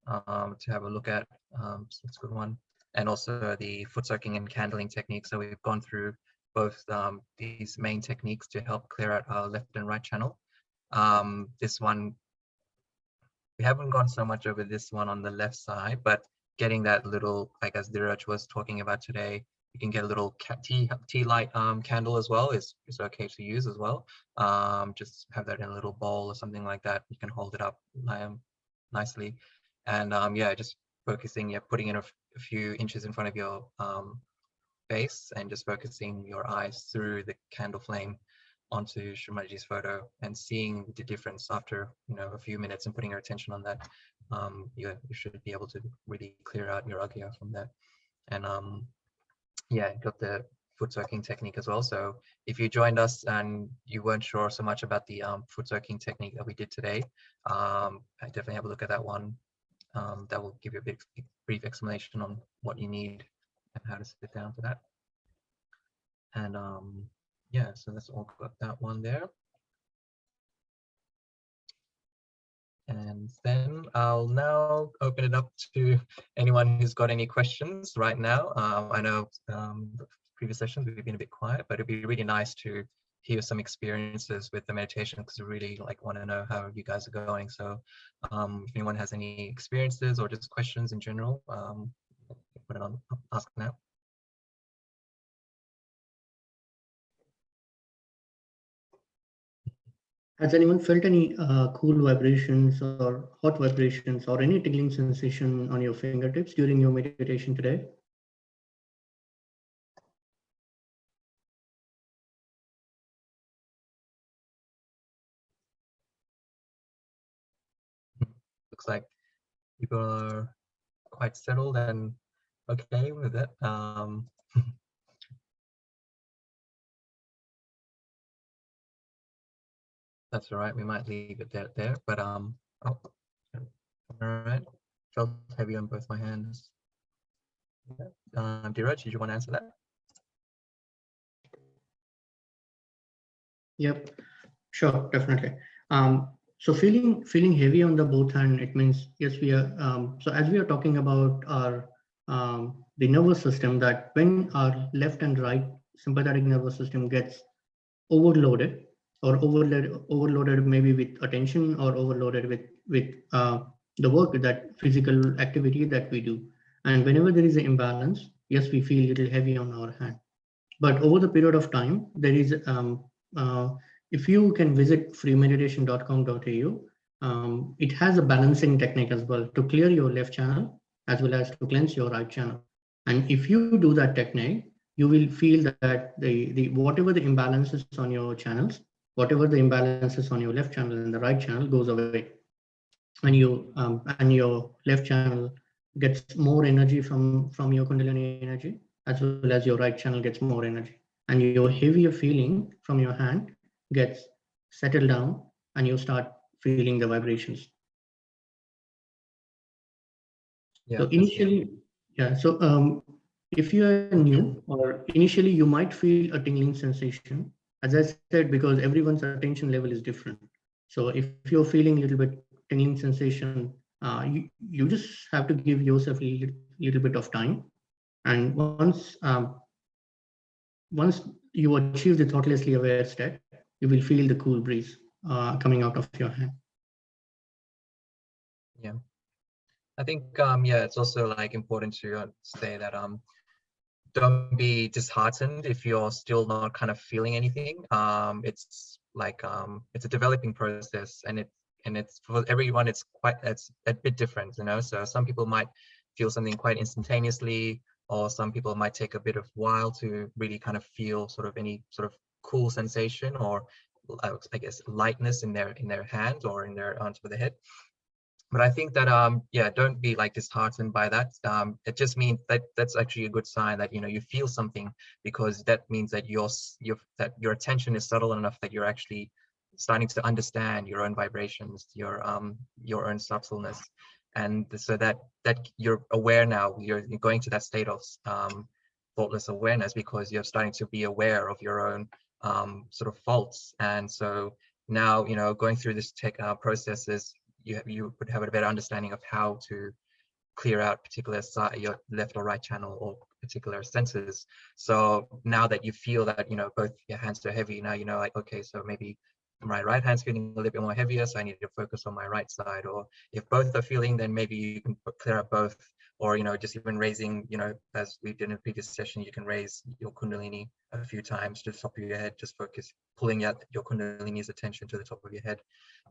to have a look at. So that's a good one. And also the foot soaking and candling technique. So we've gone through both these main techniques to help clear out our left and right channel. This one, we haven't gone so much over this one on the left side, but getting that little, like as Dheeraj was talking about today, you can get a little tea light candle as well, is okay to use as well. Just have that in a little bowl or something like that. You can hold it up nicely. And yeah, just focusing, yeah, putting in a few inches in front of your face, and just focusing your eyes through the candle flame onto Shamaji's photo, and seeing the difference after, you know, a few minutes, and putting your attention on that. You should be able to really clear out your Agya from that. And yeah, got the foot soaking technique as well. So if you joined us and you weren't sure so much about the foot soaking technique that we did today, I definitely have a look at that one. That will give you a brief explanation on what you need and how to sit down for that. And yeah, so that's all got that one there. And then I'll now open it up to anyone who's got any questions right now. I know the previous sessions we've been a bit quiet, but it'd be really nice to hear some experiences with the meditation, because we really want to know how you guys are going. So if anyone has any experiences or just questions in general, put it on, ask now. Has anyone felt any cool vibrations or hot vibrations or any tingling sensation on your fingertips during your meditation today? Looks like people are quite settled and okay with it. That's all right. We might leave it there. But oh, all right. Felt heavy on both my hands. Dheeraj, did you want to answer that? Yep, sure, definitely. So feeling heavy on the both hand, it means yes, we are. So as we are talking about our the nervous system, that when our left and right sympathetic nervous system gets overloaded or overloaded maybe with attention or overloaded with the work, that physical activity that we do, and whenever there is an imbalance, yes, we feel a little heavy on our hand. But over the period of time, there is uh, if you can visit freemeditation.com.au, it has a balancing technique as well to clear your left channel as well as to cleanse your right channel. And if you do that technique, you will feel that the whatever the imbalances on your channels, whatever the imbalances on your left channel and the right channel goes away, and your left channel gets more energy from your Kundalini energy, as well as your right channel gets more energy, and your heavier feeling from your hand gets settled down, and you start feeling the vibrations. Yeah, So that's true. initially, yeah. So if you are new, or initially you might feel a tingling sensation, as I said, because everyone's attention level is different. So if you're feeling a little bit tingling sensation, you just have to give yourself a little bit of time. And once you achieve the thoughtlessly aware state, you will feel the cool breeze coming out of your hand. Yeah, I think yeah, it's also like important to say that don't be disheartened if you're still not kind of feeling anything. It's like it's a developing process, and it's for everyone. It's a bit different, you know. So some people might feel something quite instantaneously, or some people might take a bit of while to really kind of feel sort of any sort of cool sensation, or I guess lightness in their hand or in their on top of the head. But I think that yeah, don't be like disheartened by that. It just means that that's actually a good sign that, you know, you feel something, because that means that that your attention is subtle enough that you're actually starting to understand your own vibrations, your own subtleness, and so that you're aware now. You're going to that state of thoughtless awareness, because you're starting to be aware of your own sort of faults. And so now, you know, going through this processes, you would have a better understanding of how to clear out particular side, your left or right channel, or particular senses. So now that you feel that, you know, both your hands are heavy, now you know, like, okay, so maybe my right hand's feeling a little bit more heavier, so I need to focus on my right side. Or if both are feeling, then maybe you can clear up both. Or, you know, just even raising, you know, as we did in a previous session, you can raise your Kundalini a few times to the top of your head, just focus, pulling out your Kundalini's attention to the top of your head,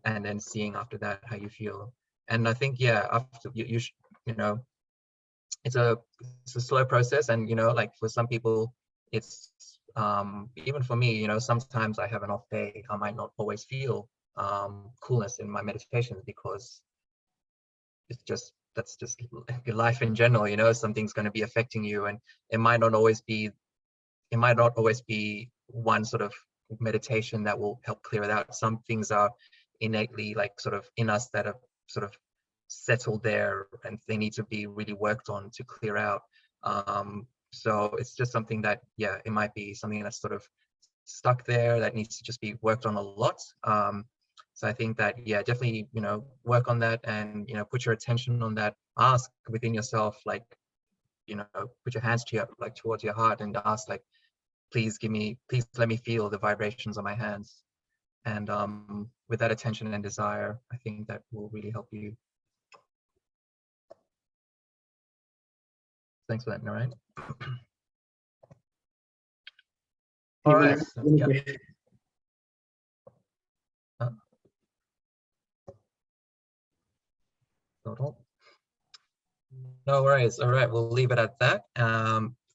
and then seeing after that how you feel. And I think, yeah, after you know, it's a slow process. And, you know, like for some people, it's even for me, you know, sometimes I have an off day. I might not always feel coolness in my meditations, because it's just, that's just your life in general, you know. Something's going to be affecting you, and it might not always be one sort of meditation that will help clear it out. Some things are innately like sort of in us that are sort of settled there, and they need to be really worked on to clear out. So it's just something that, yeah, it might be something that's sort of stuck there that needs to just be worked on a lot. So I think that, yeah, definitely, you know, work on that, and, you know, put your attention on that. Ask within yourself, like, you know, put your hands to your, like, towards your heart, and ask, like, please let me feel the vibrations on my hands. And with that attention and desire, I think that will really help you. Thanks for that, Narayan. All right. So, yeah. No worries. All right, we'll leave it at that.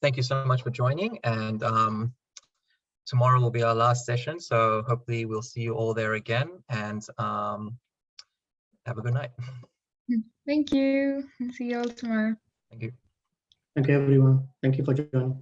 Thank you so much for joining, and tomorrow will be our last session, so hopefully we'll see you all there again, and have a good night. Thank you. See you all tomorrow. Thank you. Thank you, everyone. Thank you for joining.